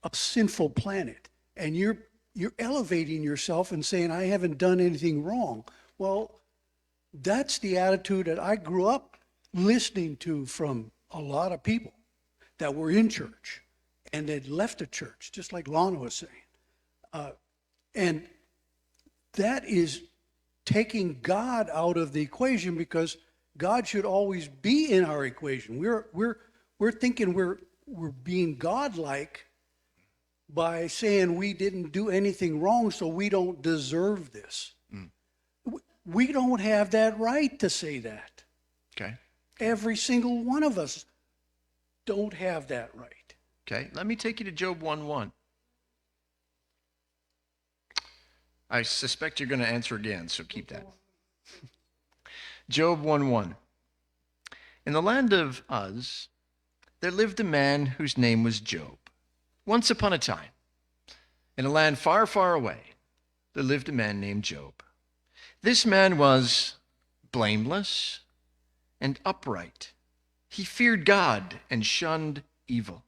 [SPEAKER 4] a sinful planet, and you're you're elevating yourself and saying, I haven't done anything wrong. Well, that's the attitude that I grew up listening to from a lot of people that were in church and had left the church, just like Lana was saying. And that is taking God out of the equation, because God should always be in our equation. We're thinking we're being godlike by saying we didn't do anything wrong, so we don't deserve this. We don't have that right to say that.
[SPEAKER 1] Okay.
[SPEAKER 4] Every single one of us don't have that right.
[SPEAKER 1] Okay. Let me take you to Job 1:1. I suspect you're going to answer again, so keep that. Job 1:1. In the land of Uz, there lived a man whose name was Job. Once upon a time, in a land far, far away, there lived a man named Job. This man was blameless and upright. He feared God and shunned evil.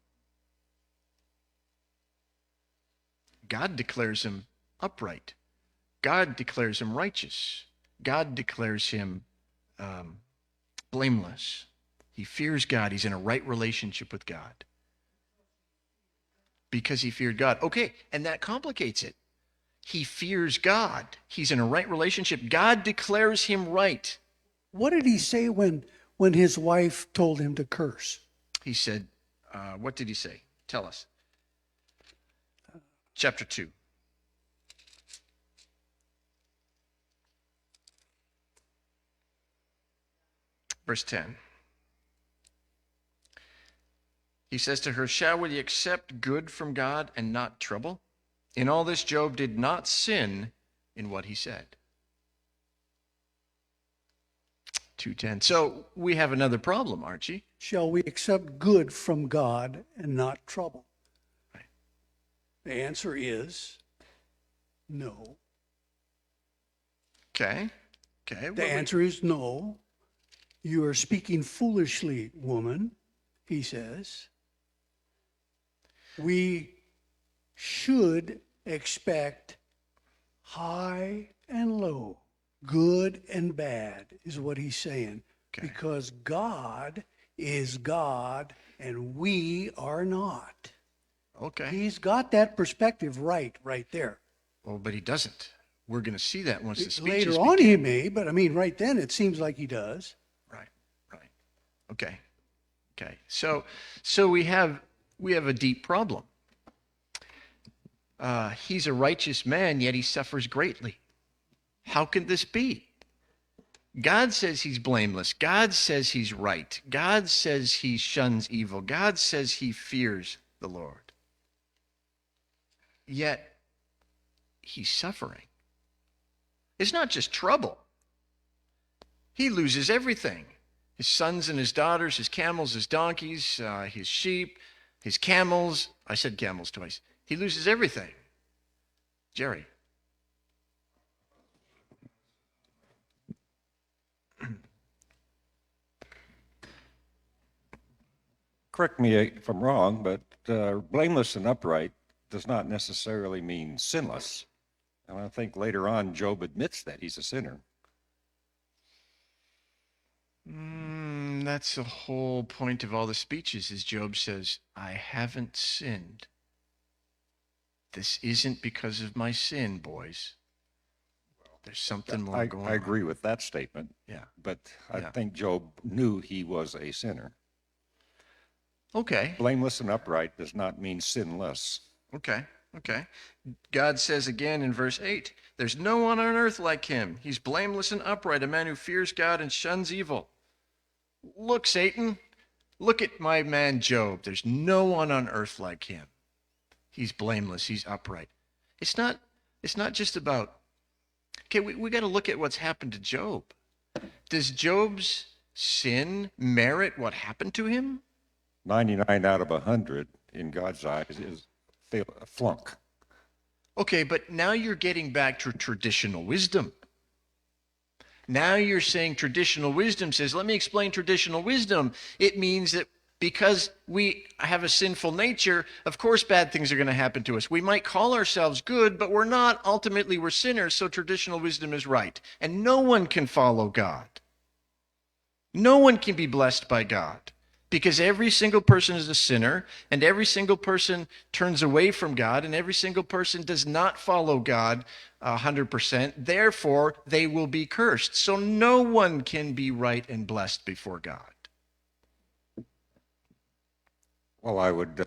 [SPEAKER 1] God declares him upright. God declares him righteous. God declares him blameless. He fears God. He's in a right relationship with God because he feared God. Okay, and that complicates it. He fears God. He's in a right relationship. God declares him right.
[SPEAKER 4] What did he say when his wife told him to curse?
[SPEAKER 1] He said, what did he say? Tell us. Chapter 2. Verse 10. He says to her, shall we accept good from God and not trouble? In all this, Job did not sin in what he said. 2:10. So we have another problem, Archie.
[SPEAKER 4] Shall we accept good from God and not trouble?
[SPEAKER 1] Right.
[SPEAKER 4] The answer is no.
[SPEAKER 1] Okay.
[SPEAKER 4] The answer is no. You are speaking foolishly, woman, he says. We should expect high and low, good and bad, is what he's saying.
[SPEAKER 1] Okay.
[SPEAKER 4] Because God is God and we are not.
[SPEAKER 1] Okay.
[SPEAKER 4] He's got that perspective right there.
[SPEAKER 1] Well, but he doesn't. We're going to see that once the speeches
[SPEAKER 4] Later
[SPEAKER 1] begin.
[SPEAKER 4] on he may, but I mean, right then it seems like he does.
[SPEAKER 1] Right. Okay. So we have a deep problem. He's a righteous man, yet he suffers greatly. How can this be? God says he's blameless. God says he's right. God says he shuns evil. God says he fears the Lord. Yet he's suffering. It's not just trouble. He loses everything. His sons and his daughters, his camels, his donkeys, his sheep, his camels. I said camels twice. He loses everything. Jerry.
[SPEAKER 5] Correct me if I'm wrong, but blameless and upright does not necessarily mean sinless. And I think later on Job admits that he's a sinner.
[SPEAKER 1] That's the whole point of all the speeches, is Job says, I haven't sinned. This isn't because of my sin, boys. There's something more going on.
[SPEAKER 5] I agree with that statement.
[SPEAKER 1] Yeah.
[SPEAKER 5] But I
[SPEAKER 1] Yeah.
[SPEAKER 5] think Job knew he was a sinner.
[SPEAKER 1] Okay.
[SPEAKER 5] Blameless and upright does not mean sinless.
[SPEAKER 1] Okay. God says again in verse 8, there's no one on earth like him. He's blameless and upright, a man who fears God and shuns evil. Look, Satan, look at my man Job. There's no one on earth like him. He's blameless. He's upright. It's not just about, okay, we got to look at what's happened to Job. Does Job's sin merit what happened to him?
[SPEAKER 5] 99 out of 100 in God's eyes is a flunk.
[SPEAKER 1] Okay, but now you're getting back to traditional wisdom. Now you're saying traditional wisdom says, let me explain traditional wisdom. It means that Because we have a sinful nature, of course bad things are going to happen to us. We might call ourselves good, but we're not. Ultimately, we're sinners, so traditional wisdom is right. And no one can follow God. No one can be blessed by God. Because every single person is a sinner, and every single person turns away from God, and every single person does not follow God 100%. Therefore, they will be cursed. So no one can be right and blessed before God.
[SPEAKER 5] Well, I would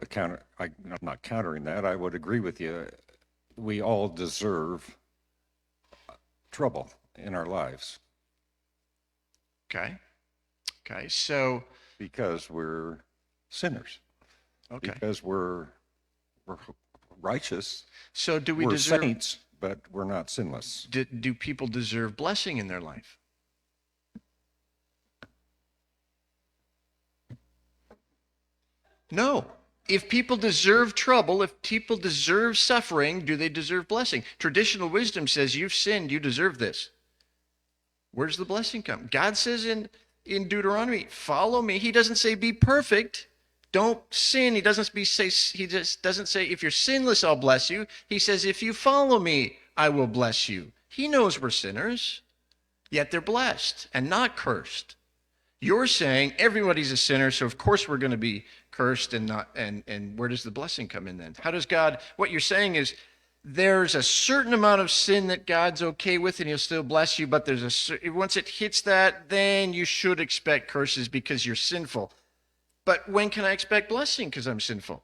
[SPEAKER 5] I'm not countering that. I would agree with you. We all deserve trouble in our lives
[SPEAKER 1] Okay. Okay. So,
[SPEAKER 5] because we're sinners,
[SPEAKER 1] okay.
[SPEAKER 5] because we're righteous,
[SPEAKER 1] So do we
[SPEAKER 5] we're
[SPEAKER 1] deserve,
[SPEAKER 5] saints, but we're not sinless.
[SPEAKER 1] do people deserve blessing in their life? No. If people deserve trouble, if people deserve suffering, do they deserve blessing? Traditional wisdom says you've sinned, you deserve this. Where's the blessing come? God says in Deuteronomy, follow me. He doesn't say be perfect. Don't sin. He just doesn't say if you're sinless, I'll bless you. He says if you follow me, I will bless you. He knows we're sinners, yet they're blessed and not cursed. You're saying everybody's a sinner, so of course we're going to be cursed and not. And where does the blessing come in then? How does God? What you're saying is there's a certain amount of sin that God's okay with, and He'll still bless you. But once it hits that, then you should expect curses because you're sinful. But when can I expect blessing because I'm sinful?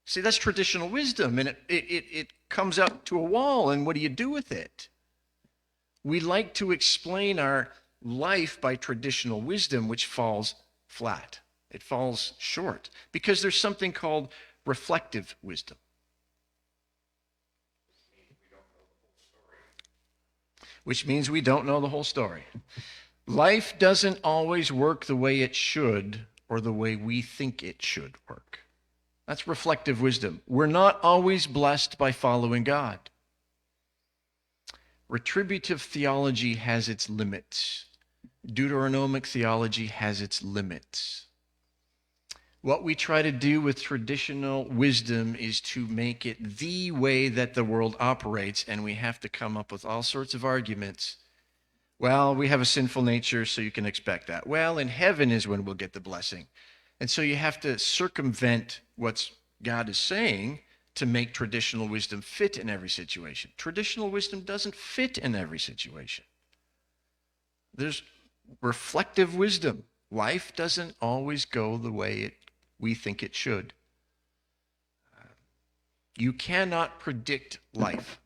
[SPEAKER 1] See, that's traditional wisdom, and it comes up to a wall. And what do you do with it? We like to explain our life by traditional wisdom, which falls flat. It falls short because there's something called reflective wisdom. Which means we don't know the whole story. Life doesn't always work the way it should or the way we think it should work. That's reflective wisdom. We're not always blessed by following God. Retributive theology has its limits. Deuteronomic theology has its limits. What we try to do with traditional wisdom is to make it the way that the world operates, and we have to come up with all sorts of arguments. Well, we have a sinful nature, so you can expect that. Well, in heaven is when we'll get the blessing. And so you have to circumvent what God is saying to make traditional wisdom fit in every situation. Traditional wisdom doesn't fit in every situation. There's reflective wisdom. Life doesn't always go the way we think it should. You cannot predict life.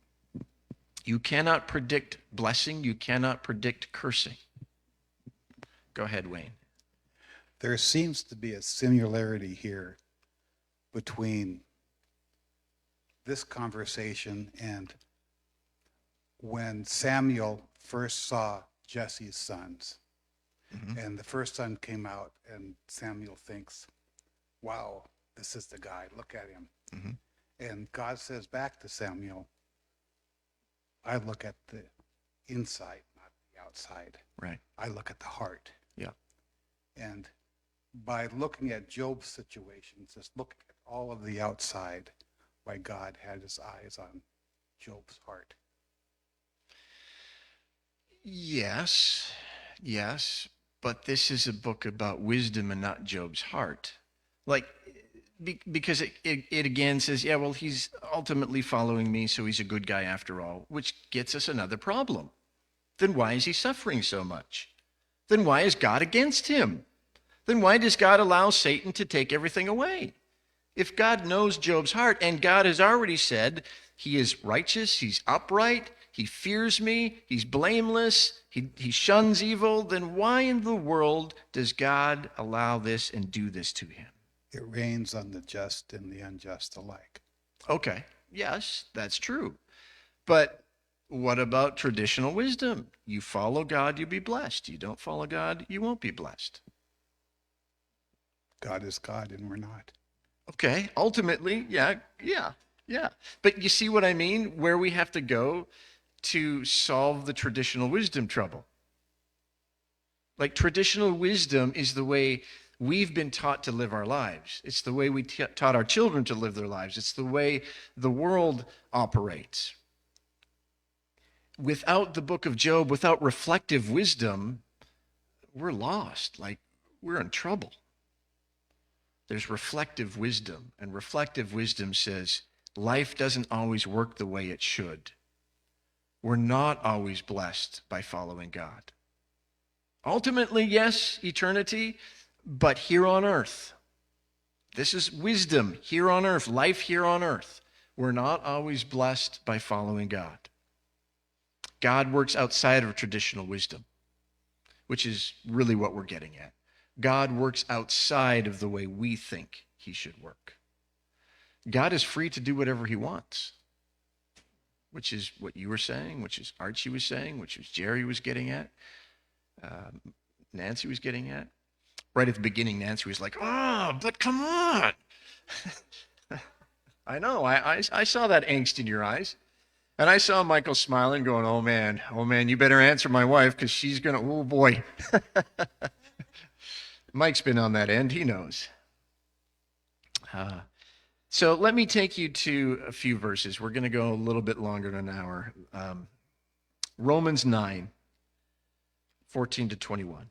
[SPEAKER 1] You cannot predict blessing. You cannot predict cursing. Go ahead, Wayne.
[SPEAKER 3] There seems to be a similarity here between this conversation and when Samuel first saw Jesse's sons.
[SPEAKER 1] Mm-hmm.
[SPEAKER 3] And the first son came out, and Samuel thinks, wow, this is the guy. Look at him.
[SPEAKER 1] Mm-hmm.
[SPEAKER 3] And God says back to Samuel, I look at the inside, not the outside.
[SPEAKER 1] Right.
[SPEAKER 3] I look at the heart.
[SPEAKER 1] Yeah.
[SPEAKER 3] And by looking at Job's situations, just looking at all of the outside, why God had his eyes on Job's heart.
[SPEAKER 1] Yes, but this is a book about wisdom and not Job's heart. Because it again says, yeah, well, he's ultimately following me, so he's a good guy after all, which gets us another problem. Then why is he suffering so much? Then why is God against him? Then why does God allow Satan to take everything away? If God knows Job's heart, and God has already said he is righteous, he's upright, he fears me, he's blameless, he shuns evil, then why in the world does God allow this and do this to him?
[SPEAKER 3] It rains on the just and the unjust alike.
[SPEAKER 1] Okay, yes, that's true. But what about traditional wisdom? You follow God, you'll be blessed. You don't follow God, you won't be blessed.
[SPEAKER 3] God is God and we're not.
[SPEAKER 1] Okay, ultimately, yeah. But you see what I mean? Where we have to go to solve the traditional wisdom trouble. Like traditional wisdom is the way We've been taught to live our lives. It's the way we taught our children to live their lives. It's the way the world operates. Without the book of Job, without reflective wisdom, we're lost. Like, we're in trouble. There's reflective wisdom, and reflective wisdom says life doesn't always work the way it should. We're not always blessed by following God. Ultimately, yes, eternity, but here on earth. This is wisdom here on earth, life here on earth. We're not always blessed by following God. God works outside of traditional wisdom, which is really what we're getting at. God works outside of the way we think he should work. God is free to do whatever he wants, which is what you were saying, which is Archie was saying, which is Jerry was getting at, Nancy was getting at. Right at the beginning, Nancy was like, "Oh, but come on." I know, I saw that angst in your eyes. And I saw Michael smiling, going, oh man, you better answer my wife because she's going to, oh boy. Mike's been on that end, he knows. So let me take you to a few verses. We're going to go a little bit longer than an hour. Romans 9, 14 to 21.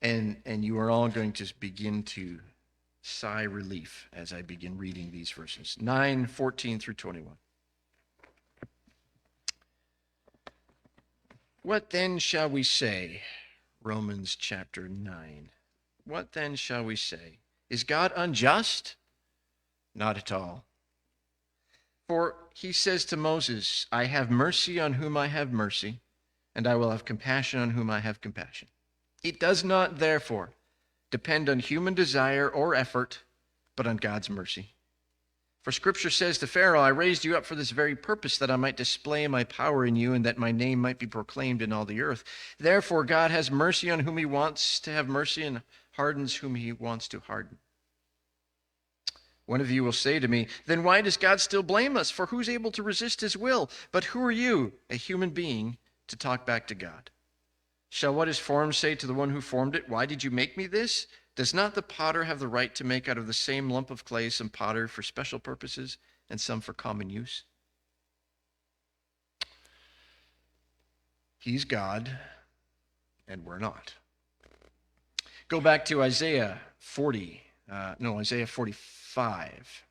[SPEAKER 1] And you are all going to begin to sigh relief as I begin reading these verses. 9, 14 through 21. What then shall we say? Romans chapter 9. What then shall we say? Is God unjust? Not at all. For he says to Moses, I have mercy on whom I have mercy, and I will have compassion on whom I have compassion. It does not, therefore, depend on human desire or effort, but on God's mercy. For Scripture says to Pharaoh, I raised you up for this very purpose, that I might display my power in you, and that my name might be proclaimed in all the earth. Therefore God has mercy on whom he wants to have mercy, and hardens whom he wants to harden. One of you will say to me, then why does God still blame us? For who's able to resist his will? But who are you, a human being, to talk back to God? Shall what is formed say to the one who formed it, why did you make me this? Does not the potter have the right to make out of the same lump of clay some pottery for special purposes and some for common use? He's God, and we're not. Go back to Isaiah 45.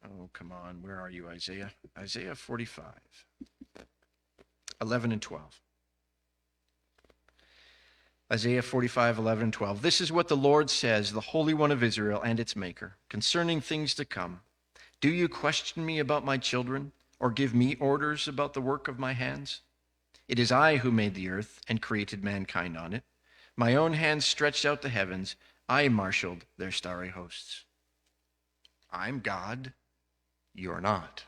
[SPEAKER 1] Oh, come on. Where are you, Isaiah? Isaiah 45. 11 and 12. Isaiah 45, 11 and 12. This is what the Lord says, the Holy One of Israel and its Maker, concerning things to come. Do you question me about my children, or give me orders about the work of my hands? It is I who made the earth and created mankind on it. My own hands stretched out the heavens. I marshaled their starry hosts. I'm God. You're not.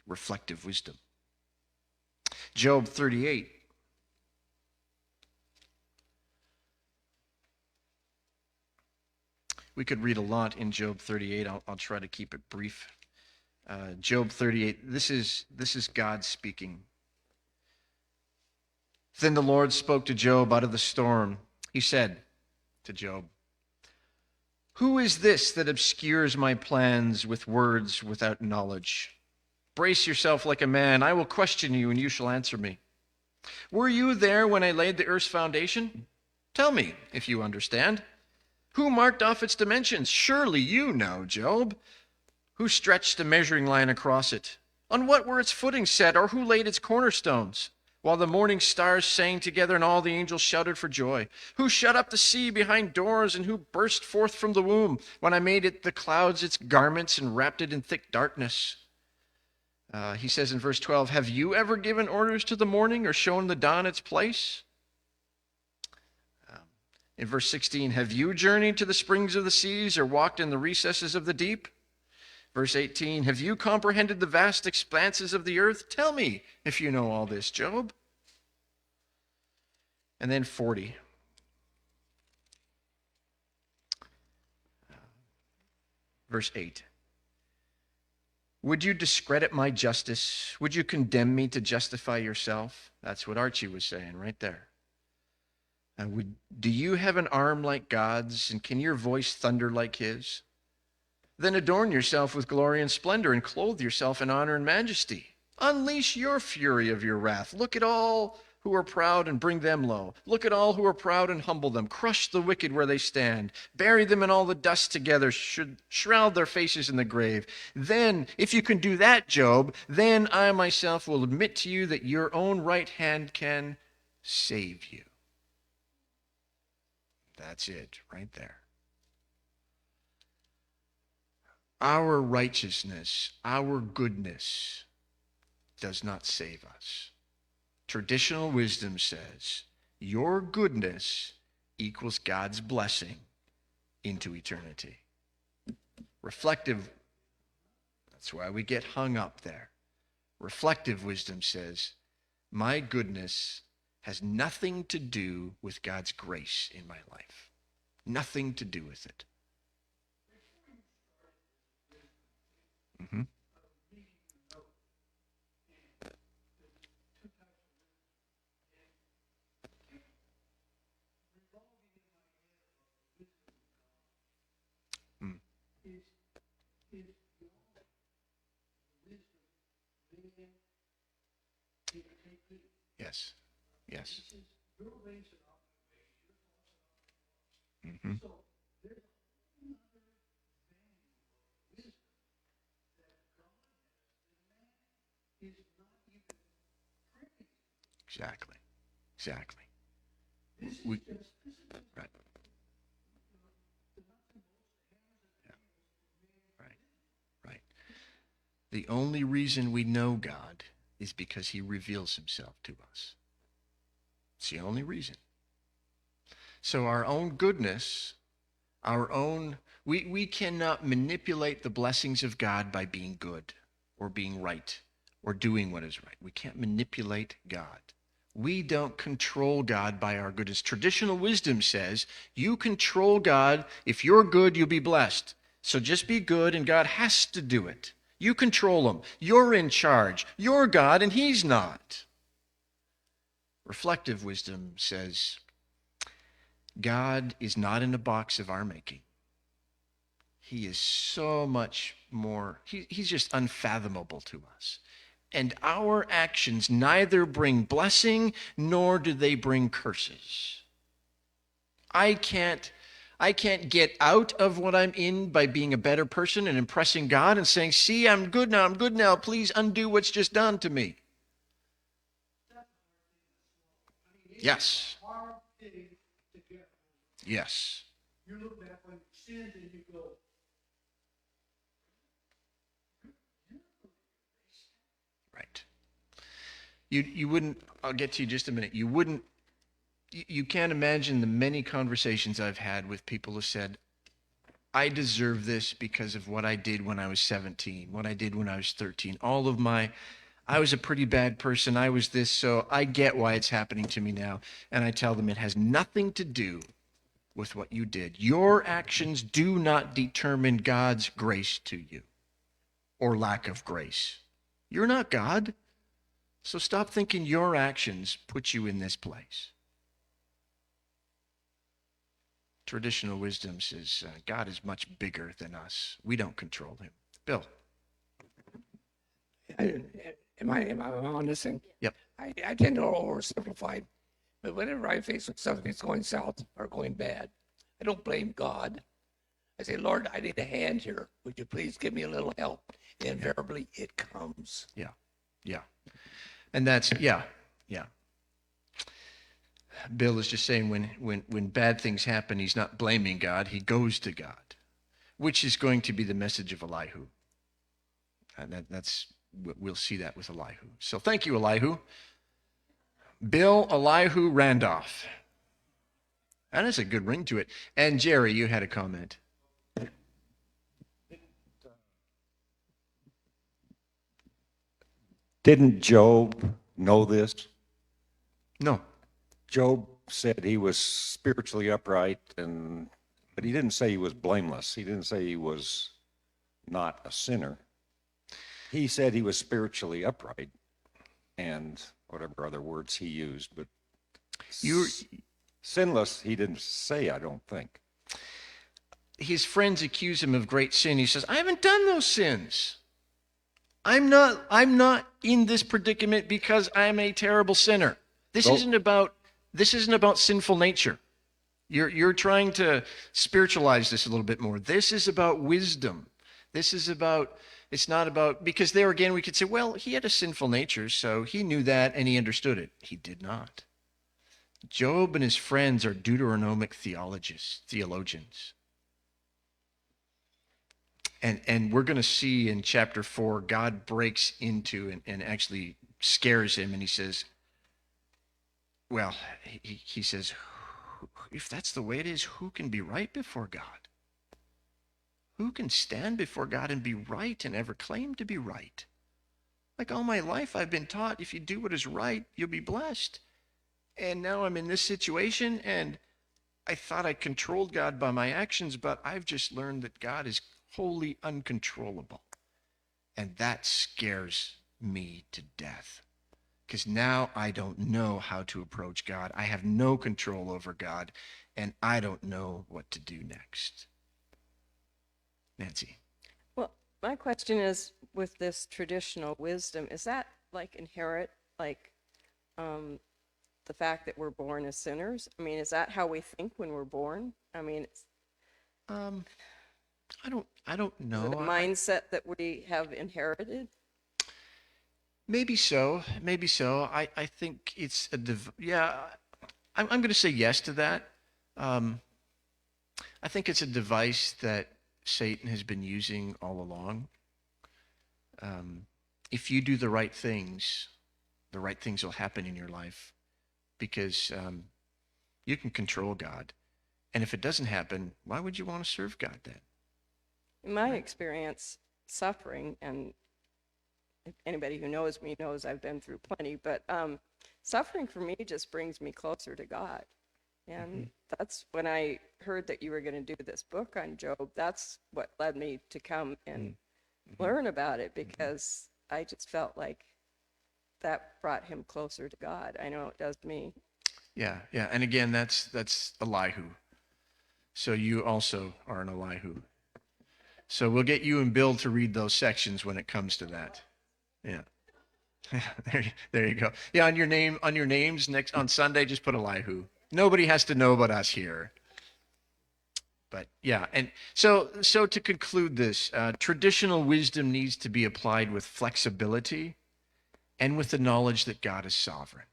[SPEAKER 1] Reflective wisdom. Job 38. We could read a lot in Job 38. I'll try to keep it brief. Job 38. This is God speaking. Then the Lord spoke to Job out of the storm. He said to Job, who is this that obscures my plans with words without knowledge? Brace yourself like a man. I will question you, and you shall answer me. Were you there when I laid the earth's foundation? Tell me, if you understand. Who marked off its dimensions? Surely you know, Job. Who stretched a measuring line across it? On what were its footings set, or who laid its cornerstones? While the morning stars sang together and all the angels shouted for joy. Who shut up the sea behind doors, and who burst forth from the womb when I made it the clouds its garments and wrapped it in thick darkness? He says in verse 12, have you ever given orders to the morning or shown the dawn its place? In verse 16, have you journeyed to the springs of the seas or walked in the recesses of the deep? Verse 18, have you comprehended the vast expanses of the earth? Tell me if you know all this, Job. And then 40. Verse 8. Would you discredit my justice? Would you condemn me to justify yourself? That's what Archie was saying right there. Do you have an arm like God's, and can your voice thunder like his? Then adorn yourself with glory and splendor, and clothe yourself in honor and majesty. Unleash your fury of your wrath. Look at all who are proud and bring them low. Look at all who are proud and humble them. Crush the wicked where they stand. Bury them in all the dust together. Shroud their faces in the grave. Then, if you can do that, Job, then I myself will admit to you that your own right hand can save you. That's it, right there. Our righteousness, our goodness does not save us. Traditional wisdom says your goodness equals God's blessing into eternity. Reflective, that's why we get hung up there. Reflective wisdom says my goodness has nothing to do with God's grace in my life. Nothing to do with it. Mm-hmm. Mm. Yes. Yes. Mm-hmm. Exactly. Exactly. We, right. Yeah. Right. Right. The only reason we know God is because he reveals himself to us. It's the only reason. So our own goodness, we cannot manipulate the blessings of God by being good or being right or doing what is right. We can't manipulate God. We don't control God by our goodness. Traditional wisdom says you control God. If you're good, you'll be blessed. So just be good, and God has to do it. You control him. You're in charge. You're God, and he's not. Reflective wisdom says God is not in a box of our making. He is so much more, he's just unfathomable to us. And our actions neither bring blessing nor do they bring curses. I can't get out of what I'm in by being a better person and impressing God and saying, see, I'm good now, please undo what's just done to me. Yes. Yes.
[SPEAKER 4] You look back on your sins and you go,
[SPEAKER 1] Right. You wouldn't, I'll get to you in just a minute. You can't imagine the many conversations I've had with people who said, I deserve this because of what I did when I was 17, what I did when I was 13. I was a pretty bad person. I was this, so I get why it's happening to me now. And I tell them it has nothing to do with what you did. Your actions do not determine God's grace to you or lack of grace. You're not God. So stop thinking your actions put you in this place. Traditional wisdom says God is much bigger than us. We don't control him. Bill.
[SPEAKER 6] Am I on this thing?
[SPEAKER 1] Yep.
[SPEAKER 6] I tend to oversimplify, but whenever I face with something that's going south or going bad, I don't blame God. I say, Lord, I need a hand here. Would you please give me a little help? And invariably, it comes.
[SPEAKER 1] Yeah. Yeah. And that's, yeah. Bill is just saying when bad things happen, he's not blaming God. He goes to God, which is going to be the message of Elihu. And we'll see that with Elihu. So thank you, Elihu. Bill Elihu Randolph. That is a good ring to it. And Jerry, you had a comment.
[SPEAKER 5] Didn't Job know this?
[SPEAKER 1] No.
[SPEAKER 5] Job said he was spiritually upright, but he didn't say he was blameless. He didn't say he was not a sinner. he said he was spiritually upright and whatever other words he used, but
[SPEAKER 1] You,
[SPEAKER 5] sinless, he didn't say, I don't think.
[SPEAKER 1] his friends accuse him of great sin. He says, I haven't done those sins. I'm not in this predicament because I'm a terrible sinner. This
[SPEAKER 5] Well-
[SPEAKER 1] isn't about sinful nature. You're trying to spiritualize this a little bit more. This is about wisdom. It's not about, because there again we could say, well, he had a sinful nature, so he knew that and he understood it. He did not. Job and his friends are Deuteronomic theologians. And we're going to see in chapter 4, God breaks into and actually scares him, and he says, well, he says, if that's the way it is, who can be right before God? Who can stand before God and be right and ever claim to be right? Like all my life, I've been taught if you do what is right, you'll be blessed. And now I'm in this situation, and I thought I controlled God by my actions, but I've just learned that God is wholly uncontrollable. And that scares me to death. Because now I don't know how to approach God. I have no control over God, and I don't know what to do next. Nancy.
[SPEAKER 7] Well, my question is, with this traditional wisdom, is that like inherent, like the fact that we're born as sinners? I mean, is that how we think when we're born? I mean, it's
[SPEAKER 1] I don't
[SPEAKER 7] is
[SPEAKER 1] know.
[SPEAKER 7] it a mindset that we have inherited?
[SPEAKER 1] Maybe so. Maybe so. I think it's yeah. I'm going to say yes to that. I think it's a device that Satan has been using all along. If you do the right things will happen in your life, because you can control God. And if it doesn't happen, why would you want to serve God then?
[SPEAKER 7] In my experience, suffering, and anybody who knows me knows I've been through plenty, but suffering for me just brings me closer to God. And that's when I heard that you were going to do this book on Job. That's what led me to come and learn about it, because I just felt like that brought him closer to God. I know it does me.
[SPEAKER 1] Yeah. And again, that's Elihu. So you also are an Elihu. So we'll get you and Bill to read those sections when it comes to that. Yeah. There you go. Yeah, on your names next on Sunday, just put Elihu. Nobody has to know about us here. But yeah, and so to conclude this, traditional wisdom needs to be applied with flexibility and with the knowledge that God is sovereign.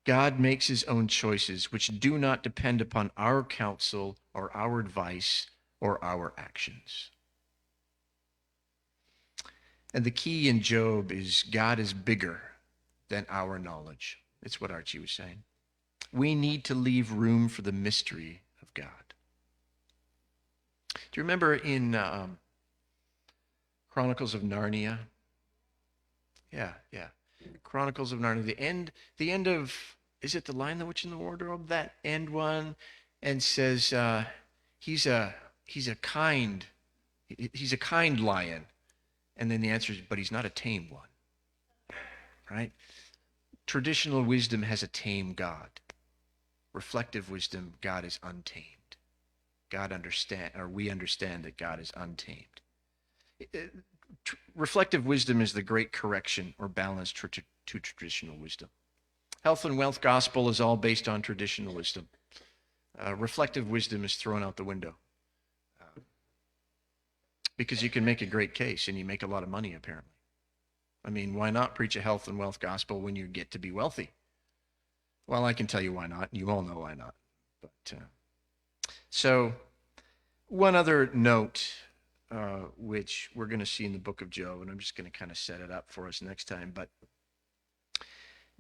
[SPEAKER 1] God makes his own choices, which do not depend upon our counsel or our advice or our actions. And the key in Job is God is bigger than our knowledge. It's what Archie was saying. We need to leave room for the mystery of God. Do you remember in Chronicles of Narnia? Yeah. Chronicles of Narnia. The end of, is it The Lion, the Witch, and the Wardrobe? That end one, and says he's a kind lion, and then the answer is, but he's not a tame one, right? Traditional wisdom has a tame God. Reflective wisdom, God is untamed. We understand that God is untamed. Reflective wisdom is the great correction or balance to traditional wisdom. Health and wealth gospel is all based on traditional wisdom. Reflective wisdom is thrown out the window. Because you can make a great case and you make a lot of money, apparently. I mean, why not preach a health and wealth gospel when you get to be wealthy? Well, I can tell you why not. You all know why not. But so one other note, which we're going to see in the book of Job, and I'm just going to kind of set it up for us next time. But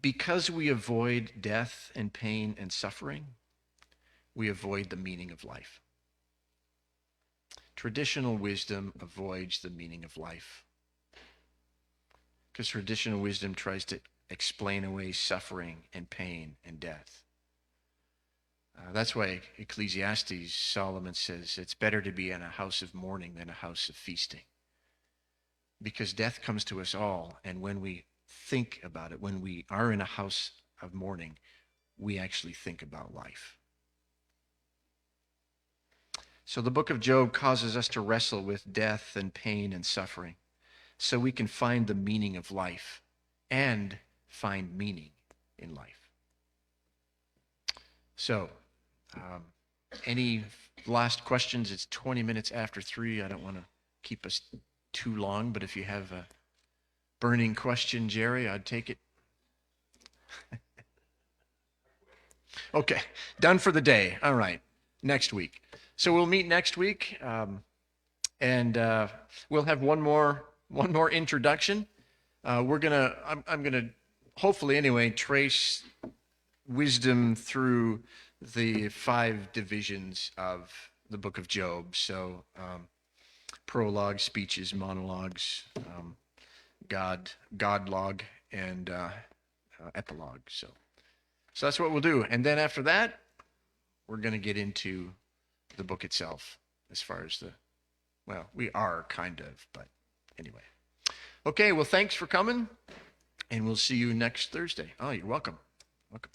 [SPEAKER 1] because we avoid death and pain and suffering, we avoid the meaning of life. Traditional wisdom avoids the meaning of life, because traditional wisdom tries to explain away suffering and pain and death. That's why Ecclesiastes, Solomon says, it's better to be in a house of mourning than a house of feasting. because death comes to us all. And when we think about it, when we are in a house of mourning, we actually think about life. So the book of Job causes us to wrestle with death and pain and suffering so we can find the meaning of life and find meaning in life. So, any last questions? It's 20 minutes after 3. I don't want to keep us too long, but if you have a burning question, Jerry, I'd take it. Okay, done for the day. All right, next week. So we'll meet next week, and we'll have one more introduction. I'm gonna hopefully anyway trace wisdom through the 5 divisions of the book of Job. So prologue, speeches, monologues, Godlog, and epilogue. So that's what we'll do. And then after that, we're going to get into the book itself as far as we are kind of, but anyway. Okay, well, thanks for coming, and we'll see you next Thursday. Oh, you're welcome. Welcome.